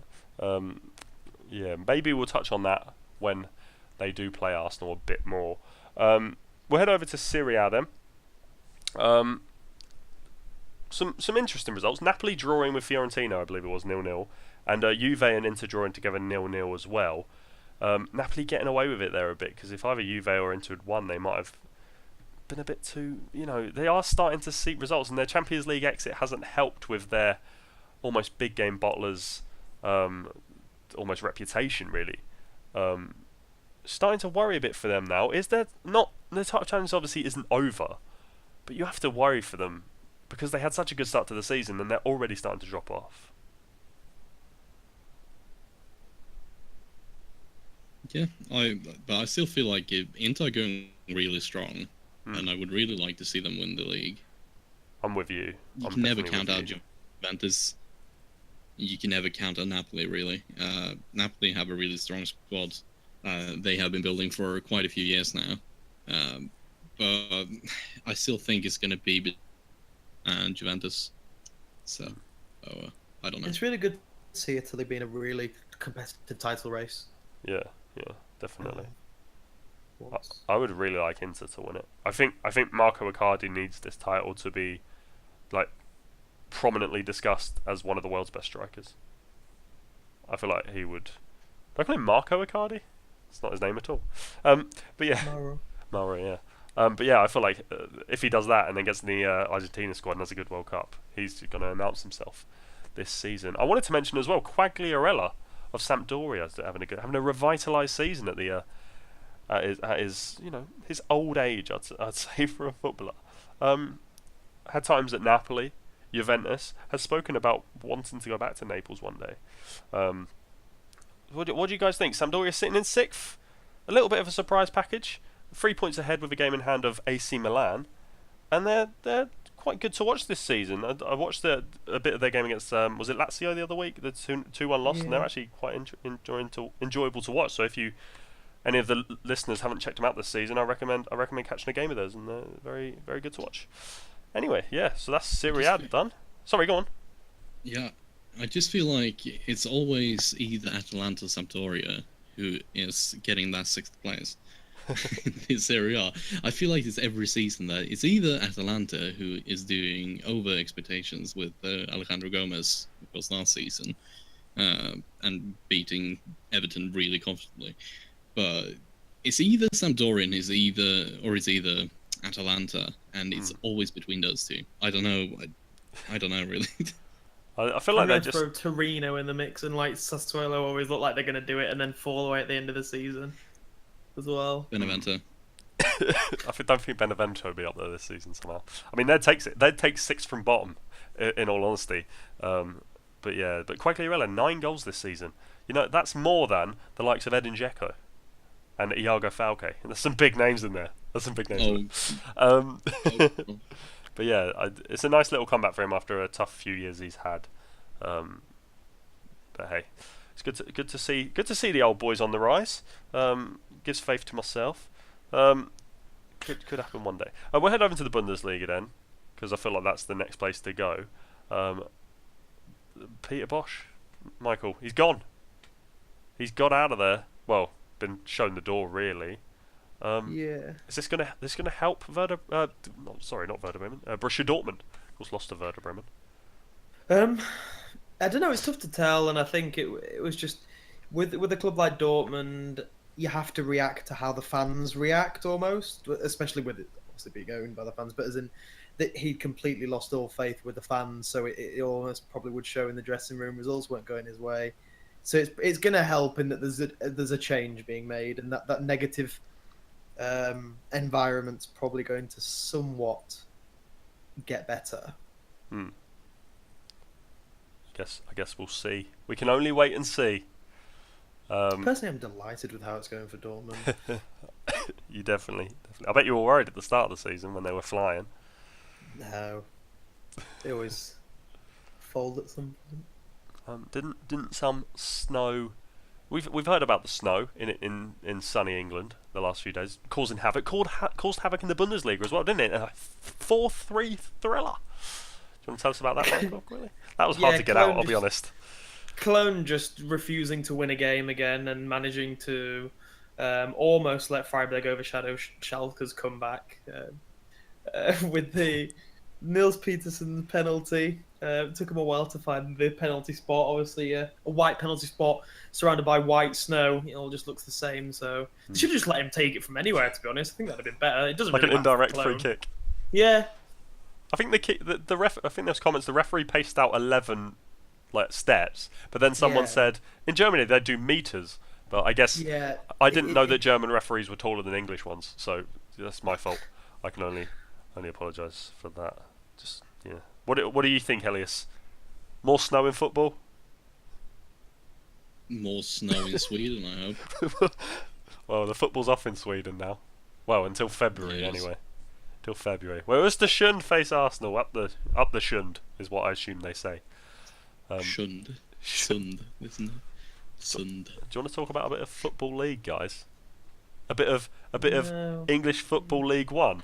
Yeah, maybe we'll touch on that when they do play Arsenal a bit more. We'll head over to Serie A then. Some interesting results. Napoli drawing with Fiorentina, I believe it was 0-0, and Juve and Inter drawing together 0-0 as well. Napoli getting away with it there a bit because if either Juve or Inter had won, they might have been a bit too. They are starting to see results, and their Champions League exit hasn't helped with their almost big game bottlers, almost reputation really. Starting to worry a bit for them now. Is there not the title challenge obviously isn't over, but you have to worry for them because they had such a good start to the season and they're already starting to drop off. Yeah, but I still feel like Inter are going really strong, and I would really like to see them win the league. I'm with you. You I'm can never definitely count with out you. Juventus. You can never count out Napoli, really. Napoli have a really strong squad. They have been building for quite a few years now. But I still think it's going to be Juventus. So, I don't know. it's really good to see Italy being a really competitive title race. Yeah, definitely. Once. I would really like Inter to win it. I think Marco Icardi needs this title to be like prominently discussed as one of the world's best strikers. I feel like he would. Do I call him Marco Icardi? It's not his name at all. But yeah, Mauro, yeah. But yeah, I feel like if he does that and then gets in the Argentina squad and has a good World Cup, he's going to announce himself this season. I wanted to mention as well Quagliarella of Sampdoria having a revitalised season at the at his his old age. I'd say for a footballer. Had times at Napoli, Juventus. Has spoken about wanting to go back to Naples one day. What do you guys think? Sampdoria sitting in 6th, a little bit of a surprise package. 3 points ahead with a game in hand of AC Milan, and they're quite good to watch this season. I watched a bit of their game against was it Lazio the other week, the 2-1 loss, and they're actually quite enjoyable to watch. So if any of the listeners haven't checked them out this season, I recommend catching a game of theirs, and they're very very good to watch. Anyway, yeah, so that's Serie A done. Sorry, go on. Yeah, I just feel like it's always either Atalanta or Sampdoria who is getting that 6th place in Serie A. I feel like it's every season that it's either Atalanta who is doing over expectations with Alejandro Gomez, of course, last season, and beating Everton really comfortably. But it's either Sampdoria or it's either Atalanta, and it's always between those two. I don't know. I don't know really. I feel I'm like they're going to throw Torino in the mix, and like Sassuolo always look like they're going to do it and then fall away at the end of the season as well. Benevento. don't think Benevento will be up there this season somehow. I mean, they'd take 6 from bottom, in all honesty. But Quagliarella, 9 goals this season. You know, that's more than the likes of Edin Dzeko and Iago Falque. There's some big names in there. But yeah, it's a nice little comeback for him after a tough few years he's had. But hey, it's good to see the old boys on the rise. Gives faith to myself. Could happen one day. We'll head over to the Bundesliga then, because I feel like that's the next place to go. Peter Bosch, Michael, he's gone. He's got out of there. Well, been shown the door really. Yeah. Is this gonna help Werder? Not Werder Bremen. Borussia Dortmund, of course, lost to Werder Bremen. I don't know. It's tough to tell, and I think it was just with a club like Dortmund, you have to react to how the fans react almost, especially with it obviously being owned by the fans. But as in that he completely lost all faith with the fans, so it almost probably would show in the dressing room. Results weren't going his way, so it's going to help in that there's a change being made, and that negative environment's probably going to somewhat get better. I guess we'll see. We can only wait and see. Personally, I'm delighted with how it's going for Dortmund. You definitely. I bet you were worried at the start of the season when they were flying. No, they always fold at some point. Didn't some snow? We've heard about the snow in sunny England the last few days, causing havoc. Caused havoc in the Bundesliga as well, didn't it? A 4-3 thriller. Do you want to tell us about that, Michael? Really? That was hard to get out. I'll be honest. Cologne just refusing to win a game again and managing to almost let Freiburg overshadow Schalke's comeback with the Nils Petersen penalty. It took him a while to find the penalty spot. Obviously, a white penalty spot surrounded by white snow. It all just looks the same. So they should just let him take it from anywhere. To be honest, I think that'd have been better. It doesn't like really an indirect free kick. Yeah, I think the ref. I think there's comments. The referee paced out 11 steps, but then someone said in Germany they do meters. But I guess I didn't know that German referees were taller than English ones, so that's my fault. I can only apologise for that. Just What do you think, Elias? More snow in football? More snow in Sweden, I hope. Well, the football's off in Sweden now. Well, until February Yes. anyway. Till February. Well, Östersund face Arsenal up the Schund is what I assume they say. Sund, isn't it? Sund. Do you want to talk about a bit of football league, guys? A bit of No. English Football League One.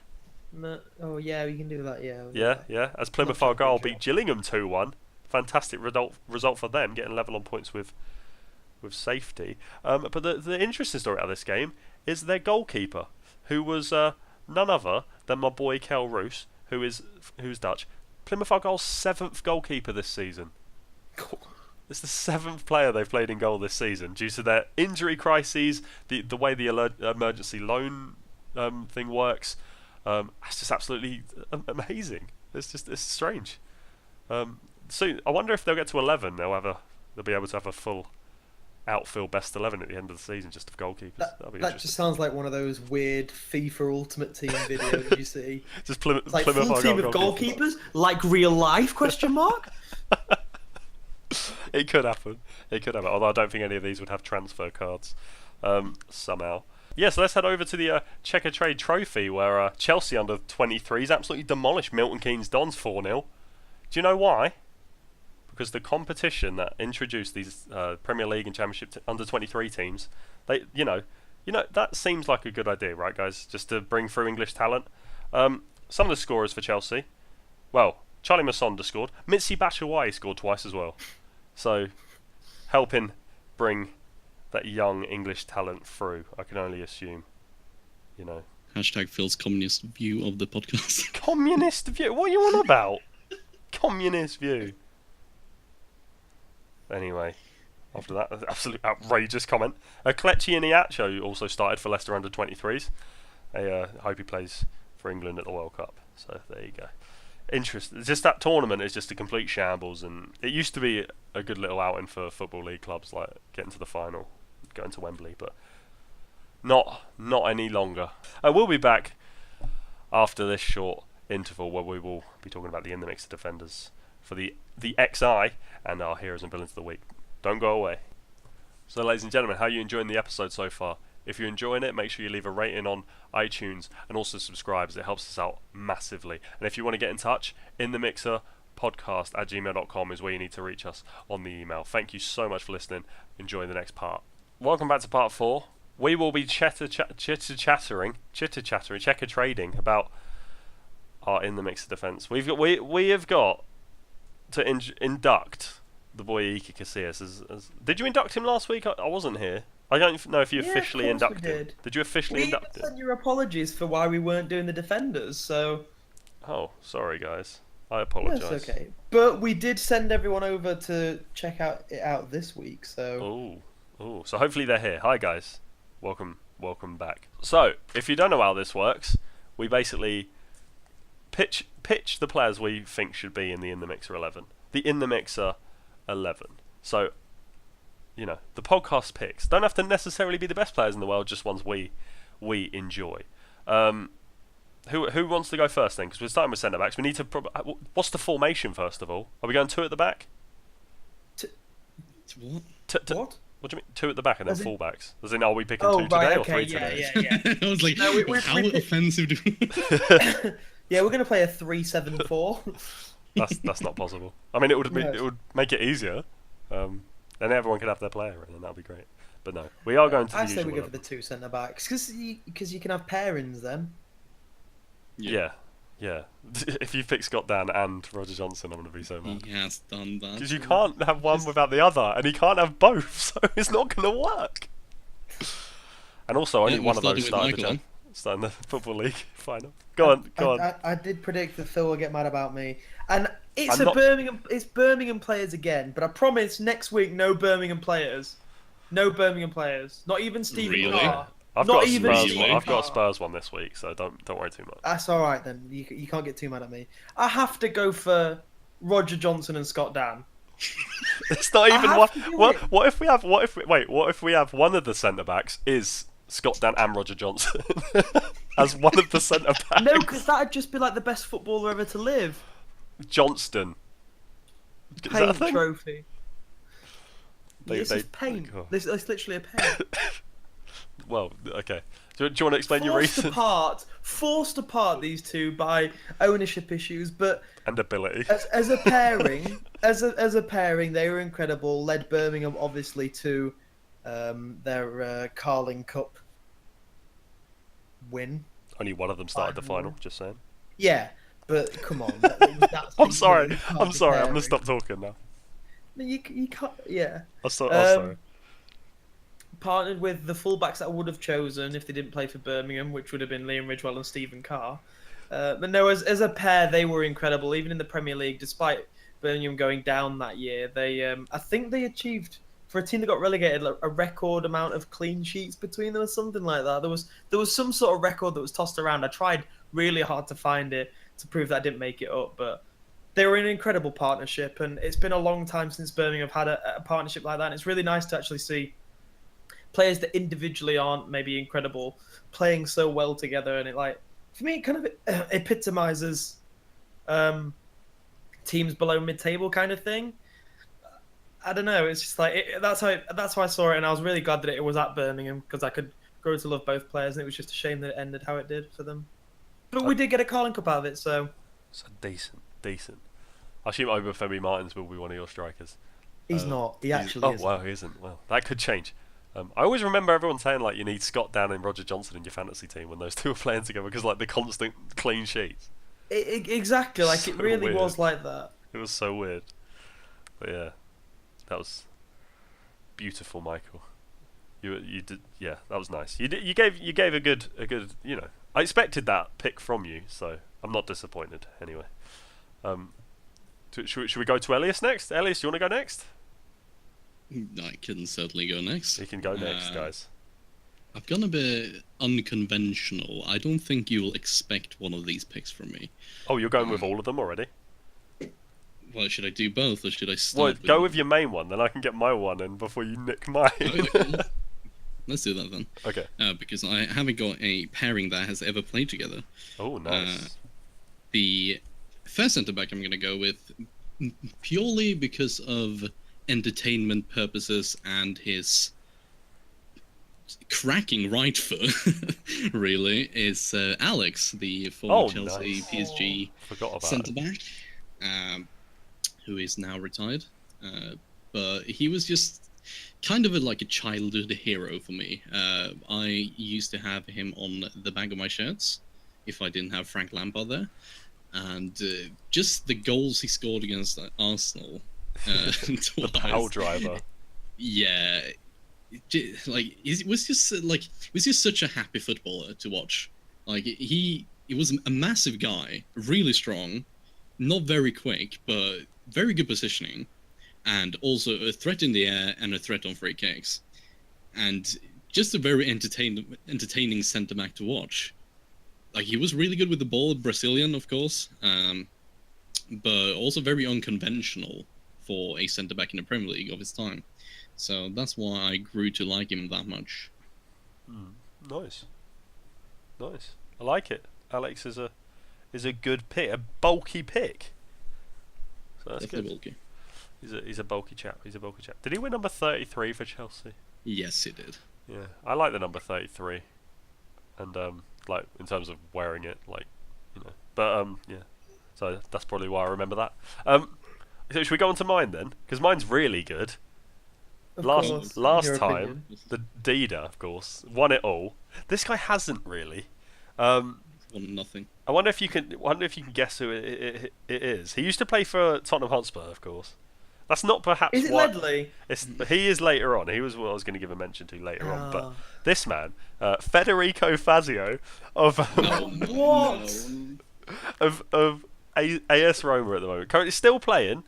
No. Oh yeah, we can do that. Yeah. Yeah. As Plymouth Not Argyle sure. beat Gillingham 2-1. Fantastic result for them, getting level on points with safety. But the interesting story out of this game is their goalkeeper, who was none other than my boy Kel Roos, who's Dutch. Plymouth Argyle's 7th goalkeeper this season. It's the 7th player they've played in goal this season due to their injury crises, the way the emergency loan thing works. It's just absolutely amazing. It's strange. So I wonder if they'll get to 11. They'll be able to have a full outfield best 11 at the end of the season just of goalkeepers. That just sounds like one of those weird FIFA Ultimate Team videos you see. Just Plymouth full team of goalkeepers, like real life? Question mark. It could happen. Although I don't think any of these would have transfer cards somehow. So let's head over to the Checker Trade Trophy, where Chelsea under 23s absolutely demolished Milton Keynes Dons 4-0. Do you know why? Because the competition that introduced these Premier League and Championship under 23 teams, that seems like a good idea, right, guys? Just to bring through English talent. Some of the scorers for Chelsea, well, Charlie Masonda scored. Mitsi Batshuayi scored twice as well. So, helping bring that young English talent through, I can only assume. Hashtag Phil's communist view of the podcast. Communist view? What are you on about? Communist view. Anyway, after that. Absolute outrageous comment. Kelechi Iheanacho also started for Leicester under 23s. I hope he plays for England at the World Cup. So there you go. Interesting. Just that tournament is just a complete shambles, and it used to be a good little outing for Football League clubs, like getting to the final, going to Wembley, but not any longer. We'll be back after this short interval where we will be talking about the In the Mix defenders for the XI and our heroes and villains of the week. Don't go away. So, ladies and gentlemen, how are you enjoying the episode so far? If you're enjoying it, make sure you leave a rating on iTunes and also subscribe, as it helps us out massively. And if you want to get in touch, inthemixerpodcast@gmail.com is where you need to reach us on the email. Thank you so much for listening. Enjoy the next part. Welcome back to part 4. We will be chitter-chattering, checker-trading about our In the Mixer defence. We have got to induct the boy Iker Casillas. As did you induct him last week? I wasn't here. I don't know if you officially inducted him. Did you officially induct him? We sent your apologies for why we weren't doing the defenders, so... Oh, sorry guys. I apologise. That's okay. But we did send everyone over to check it out this week, so... Oh, so hopefully they're here. Hi guys. Welcome back. So, if you don't know how this works, we basically pitch the players we think should be in the Mixer 11. The In the Mixer 11. So, you know, the podcast picks don't have to necessarily be the best players in the world, just ones we enjoy. Who wants to go first then? Because we're starting with centre backs. We need to. What's the formation first of all? Are we going 2 at the back? What? What? What do you mean 2 at the back and then fullbacks? As in, are we picking 2 right, today or okay, 3 today? Yeah. I was like, No, how offensive do we... Yeah, we're gonna play a 3-7-4. That's not possible. I mean, it would make it easier. Then everyone could have their player, and then that'd be great. But no, we are going to. I say we go for the 2 centre backs because you can have pairings then. Yeah. If you pick Scott Dan and Roger Johnson, I'm going to be so mad. He has done that. Because you can't have one without the other, and he can't have both, so it's not going to work. And also, only one of those started the Football League final. Go on. I did predict that Phil will get mad about me, and it's Birmingham players again. But I promise next week, no Birmingham players. No Birmingham players. Not even Stephen Carr. I've got a Spurs one this week, so don't worry too much. That's all right then. You can't get too mad at me. I have to go for Roger Johnson and Scott Dan. It's not even one. What if we have one of the centre backs is Scott Dan and Roger Johnson as one of the centre backs? No, because that'd just be like the best footballer ever to live. Johnston. Paint trophy. This is paint. Oh. This literally a paint. Well, okay. Do you want to explain your reason? Forced apart these two by ownership issues, but and ability. As a pairing, as a pairing, they were incredible. Led Birmingham obviously to their Carling Cup win. Only one of them started the final. Just saying. Yeah, but come on. I'm sorry. I'm going to stop talking now. You can't. Yeah. I'm sorry. Partnered with the fullbacks that I would have chosen if they didn't play for Birmingham, which would have been Liam Ridgewell and Stephen Carr. But no, as a pair, they were incredible. Even in the Premier League, despite Birmingham going down that year, they I think they achieved, for a team that got relegated, a record amount of clean sheets between them or something like that. There was some sort of record that was tossed around. I tried really hard to find it to prove that I didn't make it up, but they were an incredible partnership, and it's been a long time since Birmingham have had a partnership like that. And it's really nice to actually see players that individually aren't maybe incredible playing so well together, and for me it kind of epitomizes teams below mid-table kind of thing. I don't know, it's just like that's how I saw it, and I was really glad that it was at Birmingham because I could grow to love both players, and it was just a shame that it ended how it did for them. But we did get a Carling Cup out of it, so decent. I assume Obafemi Martins will be one of your strikers. He's not. He actually isn't. Oh, wow, he isn't. Well, that could change. I always remember everyone saying you need Scott Dan and Roger Johnson in your fantasy team when those two are playing together because the constant clean sheets. Exactly, so it really weird. Was like that. It was so weird, but yeah, that was beautiful, Michael. You did, yeah, that was nice. You gave a good I expected that pick from you, so I'm not disappointed anyway. Should we go to Elias next? Elias, you want to go next? I can certainly go next. You can go next, Uh, guys. I've gone a bit unconventional. I don't think you'll expect one of these picks from me. Oh, you're going with all of them already? Well, should I do both, or should I Well, start go with your main one, then I can get my one in before you nick mine. Okay, let's do that then. Okay. Because I haven't got a pairing that has ever played together. Oh, nice. The first centre back I'm going to go with, purely because of entertainment purposes and his cracking right foot, really, is Alex, the former Chelsea nice. PSG Forgot about centre it. back, who is now retired. But he was just kind of like a childhood hero for me. I used to have him on the back of my shirts if I didn't have Frank Lampard there. And just the goals he scored against Arsenal. The pal driver. Yeah, it was just such a happy footballer to watch. Like he was a massive guy, really strong, not very quick, but very good positioning, and also a threat in the air and a threat on free kicks, and just a very entertaining centre back to watch. Like he was really good with the ball, Brazilian, of course, but also very unconventional for a centre back in the Premier League of his time. So that's why I grew to like him that much. Nice. I like it. Alex is a good pick, a bulky pick. So that's Definitely good. bulky. He's a bulky chap. Did he win number 33 for Chelsea? Yes, it did. Yeah, I like the number 33, and like in terms of wearing it, like but yeah. So that's probably why I remember that. So should we go on to mine then? Because mine's really good. Of Last course, in last your time, opinion. the Dida, of course, won it all. This guy hasn't really. Won nothing. I wonder if you can guess who it is. He used to play for Tottenham Hotspur, of course. That's not perhaps Is it what Ledley? he is later on. He was what I was going to give a mention to later on. But Oh. this man, Federico Fazio of What? of AS Roma at the moment. Currently still playing.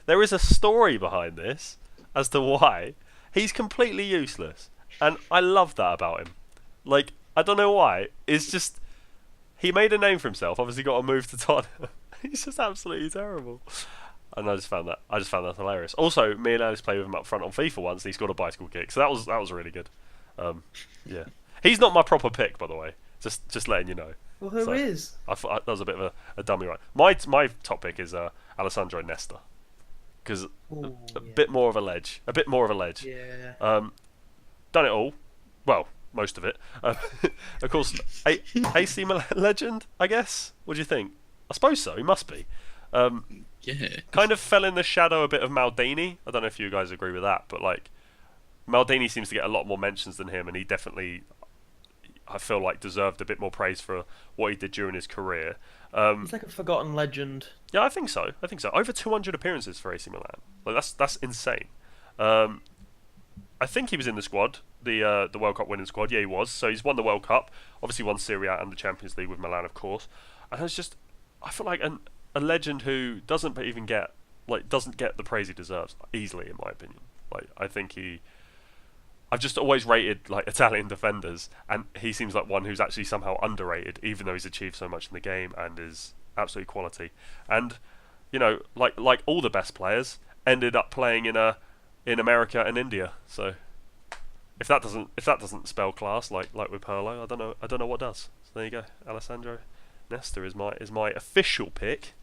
There is a story behind this as to why he's completely useless, and I love that about him. Like, I don't know why. It's just he made a name for himself. Obviously, got to move to Tottenham. He's just absolutely terrible. And I just found that hilarious. Also, me and Alice played with him up front on FIFA once. And he scored a bicycle kick, so that was really good. Yeah, he's not my proper pick, by the way. Just letting you know. Well, who is? I thought that was a bit of a dummy, right? My top pick is Alessandro Nesta, because a bit more of a ledge. Yeah. Done it all. Well, most of it. Of course, AC Milan legend, I guess. What do you think? I suppose so. He must be. Yeah. Kind of fell in the shadow a bit of Maldini. I don't know if you guys agree with that, but like Maldini seems to get a lot more mentions than him, and he definitely, I feel like, deserved a bit more praise for what he did during his career. He's like a forgotten legend. Yeah, I think so. Over 200 appearances for AC Milan. Like that's insane. I think he was in the squad, the World Cup winning squad. Yeah, he was. So he's won the World Cup. Obviously won Serie A and the Champions League with Milan, of course. And I feel like a legend who doesn't get the praise he deserves easily, in my opinion. Like I think I've just always rated like Italian defenders, and he seems like one who's actually somehow underrated, even though he's achieved so much in the game and is absolutely quality. And like all the best players, ended up playing in America and India. So if that doesn't spell class like with Perlo, I don't know what does. So there you go. Alessandro Nesta is my official pick.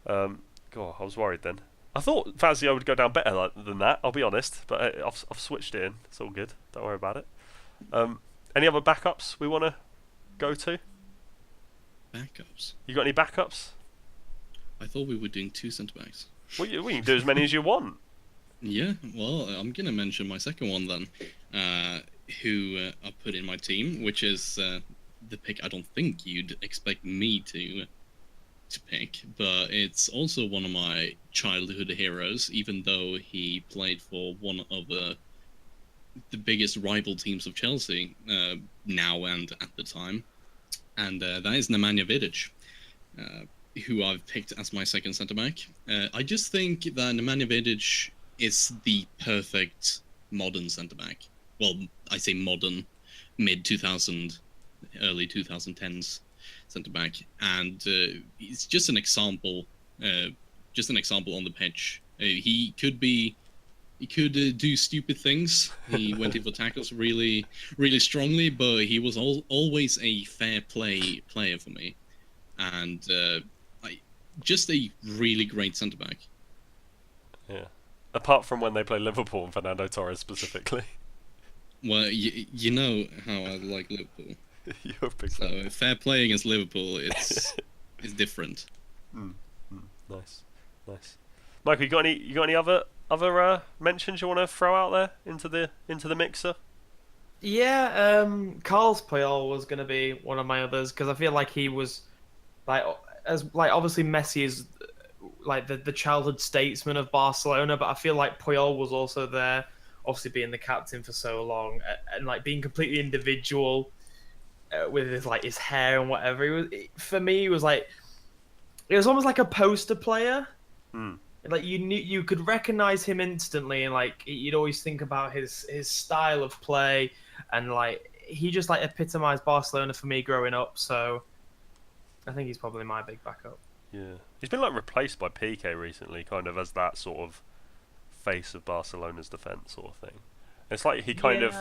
God, I was worried then. I thought Fazio would go down better than that, I'll be honest, but I've switched it in. It's all good. Don't worry about it. Any other backups we want to go to? Backups? You got any backups? I thought we were doing two centre-backs. Well, you can do as many as you want. Yeah, well, I'm going to mention my second one then, who I put in my team, which is the pick I don't think you'd expect me to pick, but it's also one of my childhood heroes, even though he played for one of the biggest rival teams of Chelsea now and at the time, and that is Nemanja Vidic, who I've picked as my second centre-back. I just think that Nemanja Vidic is the perfect modern centre back. Well, I say modern, mid 2000, early 2010s centre back, and he's just an example. Just an example on the pitch. He could do stupid things. He went in for tackles really, really strongly, but he was always a fair play player for me, and just a really great centre back. Yeah. Apart from when they play Liverpool and Fernando Torres specifically. Well, you know how I like Liverpool. You're a big So fan. fair play against Liverpool, it's different. Nice. Michael, you got any other mentions you want to throw out there into the mixer? Yeah, Carlos Puyol was going to be one of my others because I feel like he was obviously Messi is like the childhood statesman of Barcelona, but I feel like Puyol was also there, obviously being the captain for so long and like being completely individual with his hair and whatever. For me, it was almost like a poster player. Like you could recognize him instantly, and like you'd always think about his style of play, and like he just like epitomized Barcelona for me growing up. So I think he's probably my big backup. Yeah, he's been like replaced by Piqué recently, kind of as that sort of face of Barcelona's defense sort of thing. It's like he kind of.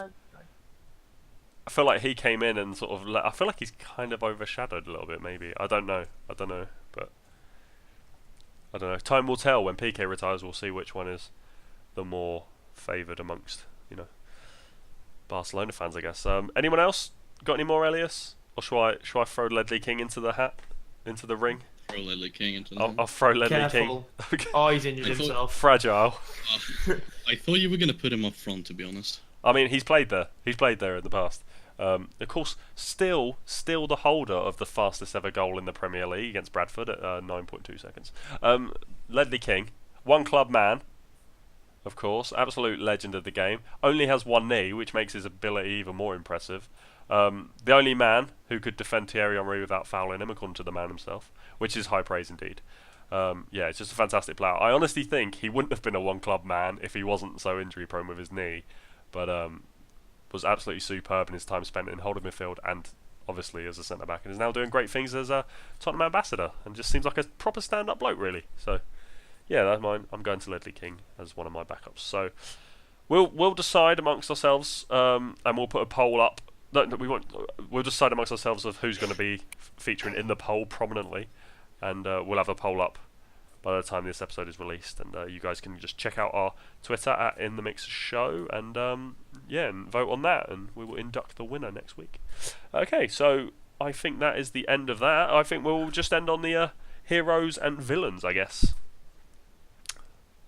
I feel like he came in and sort of. I feel like he's kind of overshadowed a little bit. Maybe I don't know, but. I don't know. Time will tell. When Piqué retires, we'll see which one is the more favoured amongst, Barcelona fans, I guess. Anyone else got any more, Elias? Or shall I throw Ledley King into the ring? Throw Ledley King into the I'll throw Ledley Careful. King. Oh, he's injured himself. Fragile. I thought you were going to put him up front, to be honest. I mean, he's played there. He's played there in the past. Of course, still the holder of the fastest ever goal in the Premier League against Bradford at 9.2 seconds. Ledley King, one club man, of course, absolute legend of the game. Only has one knee, which makes his ability even more impressive. The only man who could defend Thierry Henry without fouling him, according to the man himself, which is high praise indeed. Yeah, it's just a fantastic player. I honestly think he wouldn't have been a one club man if he wasn't so injury prone with his knee, but was absolutely superb in his time spent in holding midfield and obviously as a centre back, and is now doing great things as a Tottenham ambassador, and just seems like a proper stand up bloke really. So yeah, that's mine. I'm going to Ledley King as one of my backups. So we'll decide amongst ourselves, and we'll put a poll up. No, we won't. We'll decide amongst ourselves of who's going to be featuring in the poll prominently, and we'll have a poll up by the time this episode is released, and you guys can just check out our Twitter at In The Mix Show, and and vote on that, and we will induct the winner next week. Okay, so I think that is the end of that. I think we'll just end on the heroes and villains, I guess.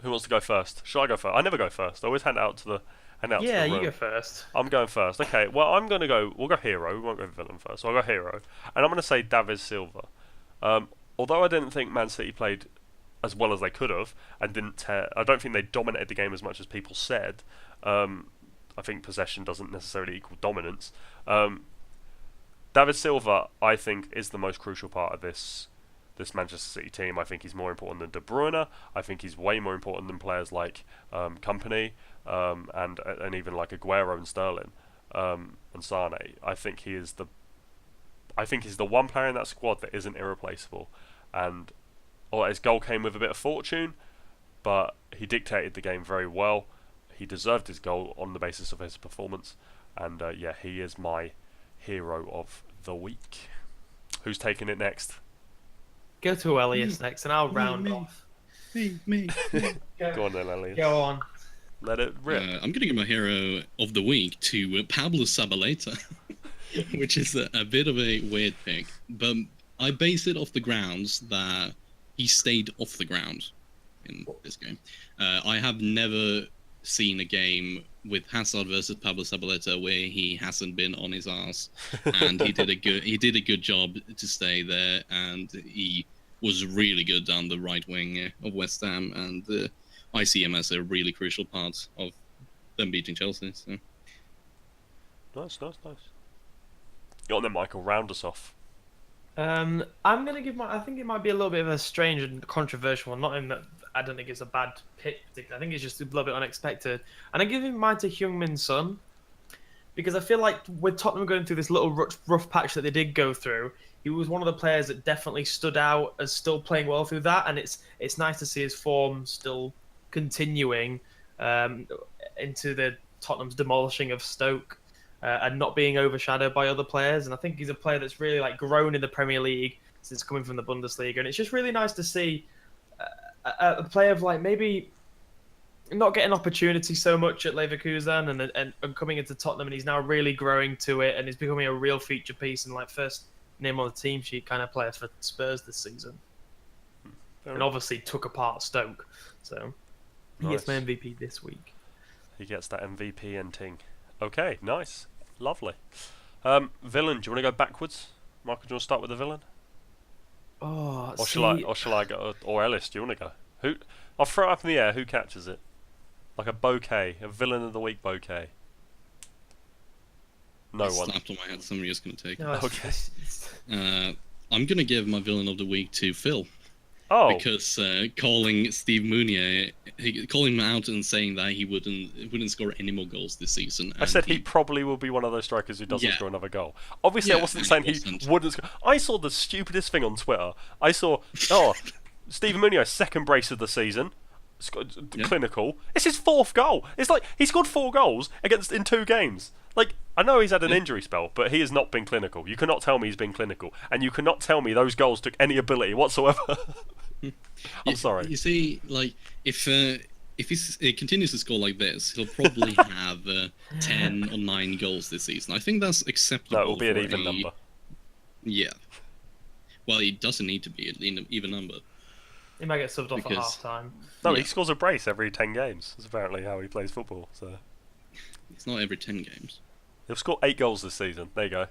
Who wants to go first? Shall I go first? I never go first. I always hand out to the room. You go first. I'm going first. Okay, well, we'll go hero. We won't go villain first. So I'll go hero. And I'm going to say David Silva. Although I didn't think Man City played as well as they could have, and I don't think they dominated the game as much as people said. I think possession doesn't necessarily equal dominance. David Silva, I think, is the most crucial part of this Manchester City team. I think he's more important than De Bruyne. I think he's way more important than players like Kompany and even like Aguero and Sterling and Sane. I think he's the one player in that squad that isn't irreplaceable. And his goal came with a bit of fortune, but he dictated the game very well. He deserved his goal on the basis of his performance, and he is my hero of the week. Who's taking it next? Go to Elias next, and I'll round off. Me. Go on then, Elias. Go on. Let it rip. I'm going to give my hero of the week to Pablo Zabaleta, which is a bit of a weird pick, but I base it off the grounds that he stayed off the ground in this game. I have never seen a game with Hazard versus Pablo Zabaleta where he hasn't been on his ass, and he did a good job to stay there, and he was really good down the right wing of West Ham, and I see him as a really crucial part of them beating Chelsea. So. Nice. Go on then, Michael. Round us off. I'm gonna give I think it might be a little bit of a strange and controversial one. Not in that I don't think it's a bad pick. I think it's just a little bit unexpected. And I'm giving mine to Heung-min Son because I feel like with Tottenham going through this little rough patch that they did go through, he was one of the players that definitely stood out as still playing well through that. And it's nice to see his form still continuing into the Tottenham's demolishing of Stoke and not being overshadowed by other players. And I think he's a player that's really like grown in the Premier League since coming from the Bundesliga. And it's just really nice to see a player of like maybe not getting opportunity so much at Leverkusen and coming into Tottenham, and he's now really growing to it and he's becoming a real feature piece and like first name on the team sheet kind of player for Spurs this season. And obviously took apart Stoke. So he gets my MVP this week. He gets that MVP and ting. Okay, nice. Lovely. Villain, do you want to go backwards? Michael, do you want to start with the villain? Oh, Or shall I go? Or Ellis, do you want to go? Who? I'll throw it up in the air. Who catches it? Like a bouquet, a villain of the week bouquet. No one. Slapped on my head. Somebody else going to take. No, Okay. I'm going to give my villain of the week to Phil. Oh. Because calling Steve Mounier, calling him out and saying that he wouldn't score any more goals this season. I said he probably will be one of those strikers who doesn't score another goal. Obviously, I wasn't saying he wouldn't score. I saw the stupidest thing on Twitter. I saw, Stephen Munoz, second brace of the season, clinical. It's his fourth goal. It's like he scored 4 goals in 2 games. Like, I know he's had an injury spell, but he has not been clinical. You cannot tell me he's been clinical, and you cannot tell me those goals took any ability whatsoever. I'm sorry. You see, like if he continues to score like this, he'll probably have 10 or 9 goals this season. I think that's acceptable. No, it will be an even number. Yeah. Well, it doesn't need to be an even number. He might get subbed off at half time. No, he scores a brace every 10 games. That's apparently how he plays football. So it's not every 10 games. He'll score 8 goals this season. There you go.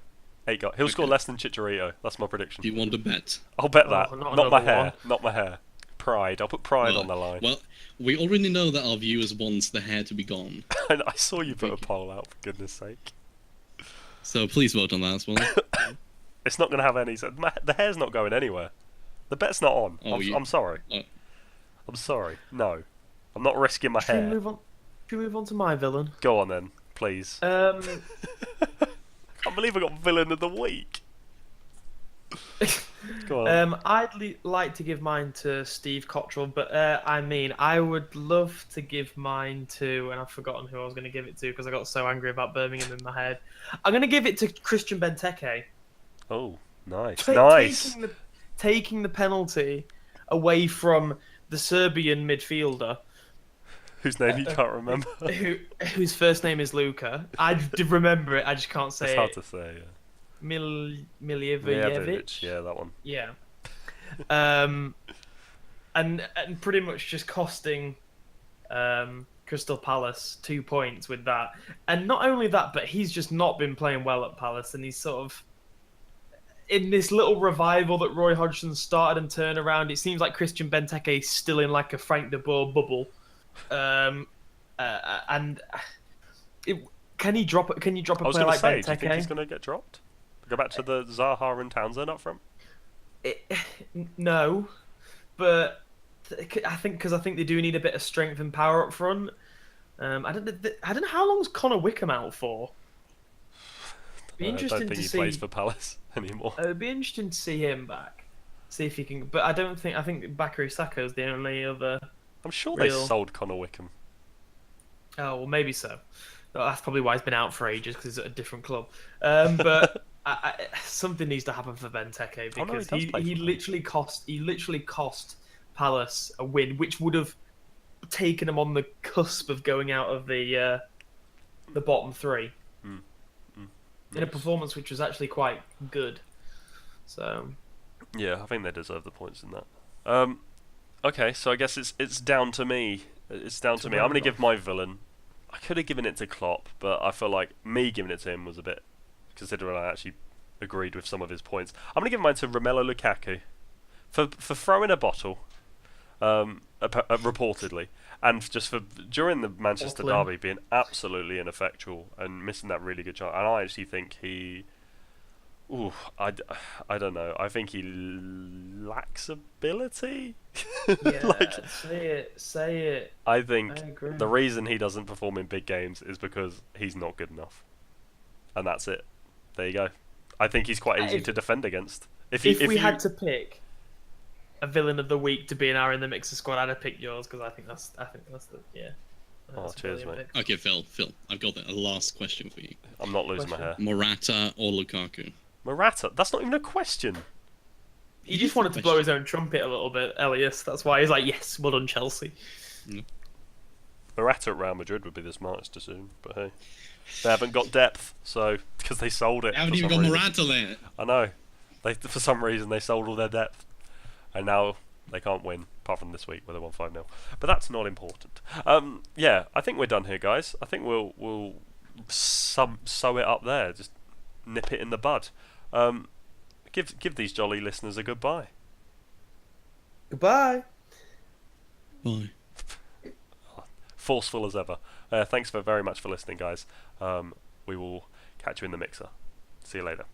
8 goals. He'll score less than Chicharito. That's my prediction. Do you want to bet? I'll bet that. Not my hair. Not my hair. Pride. I'll put pride on the line. Well, we already know that our viewers wants the hair to be gone. I saw you put a poll out, for goodness sake. So please vote on that as well. It's not going to have any... The hair's not going anywhere. The bet's not on. I'm sorry. I'm sorry. No. I'm not risking my hair. Should we move on to my villain? Go on then, please. I can't believe I got villain of the week. Go on. I'd like to give mine to Steve Cottrell, but I would love to give mine to, and I've forgotten who I was going to give it to because I got so angry about Birmingham in my head. I'm going to give it to Christian Benteke. Oh, nice. Nice. Taking the penalty away from the Serbian midfielder. Whose name you can't remember. Whose first name is Luka. I did remember it, I just can't say it. It's hard to say, yeah. Milivojevic. Yeah, that one. Yeah. And pretty much just costing Crystal Palace 2 points with that. And not only that, but he's just not been playing well at Palace, and he's sort of in this little revival that Roy Hodgson started and turned around. It seems like Christian Benteke is still in like a Frank de Boer bubble. Can you drop a player like Benteke? Do you think he's going to get dropped? Go back to the Zaha and Townsend up front? No, but I think they do need a bit of strength and power up front. I don't know how long is Connor Wickham out for. Be interesting I don't think he plays for Palace anymore. It'd be interesting to see him back, see if he can. But I think Bakary Saka is the only other. I'm sure they sold Connor Wickham. Oh well, maybe so. That's probably why he's been out for ages because he's at a different club. But something needs to happen for Benteke because he literally cost Palace a win, which would have taken him on the cusp of going out of the bottom 3 in a performance which was actually quite good. So yeah, I think they deserve the points in that. Okay, so I guess it's down to me. It's down to me. I'm going to give my villain. I could have given it to Klopp, but I feel like me giving it to him was a bit, considering I actually agreed with some of his points. I'm going to give mine to Romelu Lukaku for throwing a bottle, reportedly, and just for during the Manchester derby being absolutely ineffectual and missing that really good chance. And I actually think he Ooh, I don't know. I think he lacks ability. Yeah, Like, say it. I I think agree. the reason he doesn't perform in big games is because he's not good enough, and that's it. There you go. I think he's quite easy If, to defend against. if we had to pick a villain of the week to be an hour in the mixer squad, I'd have picked yours because I think that's the yeah. Oh, That's a cheers, brilliant mate. pick. Okay, Phil, I've got a last question for you. I'm not losing my hair. Morata or Lukaku? Morata. That's not even a question. He just wanted to blow his own trumpet a little bit, Elias. That's why he's like, yes, well done, Chelsea. Morata at Real Madrid would be the smartest decision, but hey, they haven't got depth, so because they sold it. They haven't for even some got reason. Morata there. I know. They for some reason they sold all their depth, and now they can't win apart from this week where they won 5-0. But that's not important. Yeah, I think we're done here, guys. I think we'll sew it up there. Just nip it in the bud. Give these jolly listeners a goodbye. Goodbye. Bye. Forceful as ever. Thanks very much for listening, guys. We will catch you in the mixer. See you later.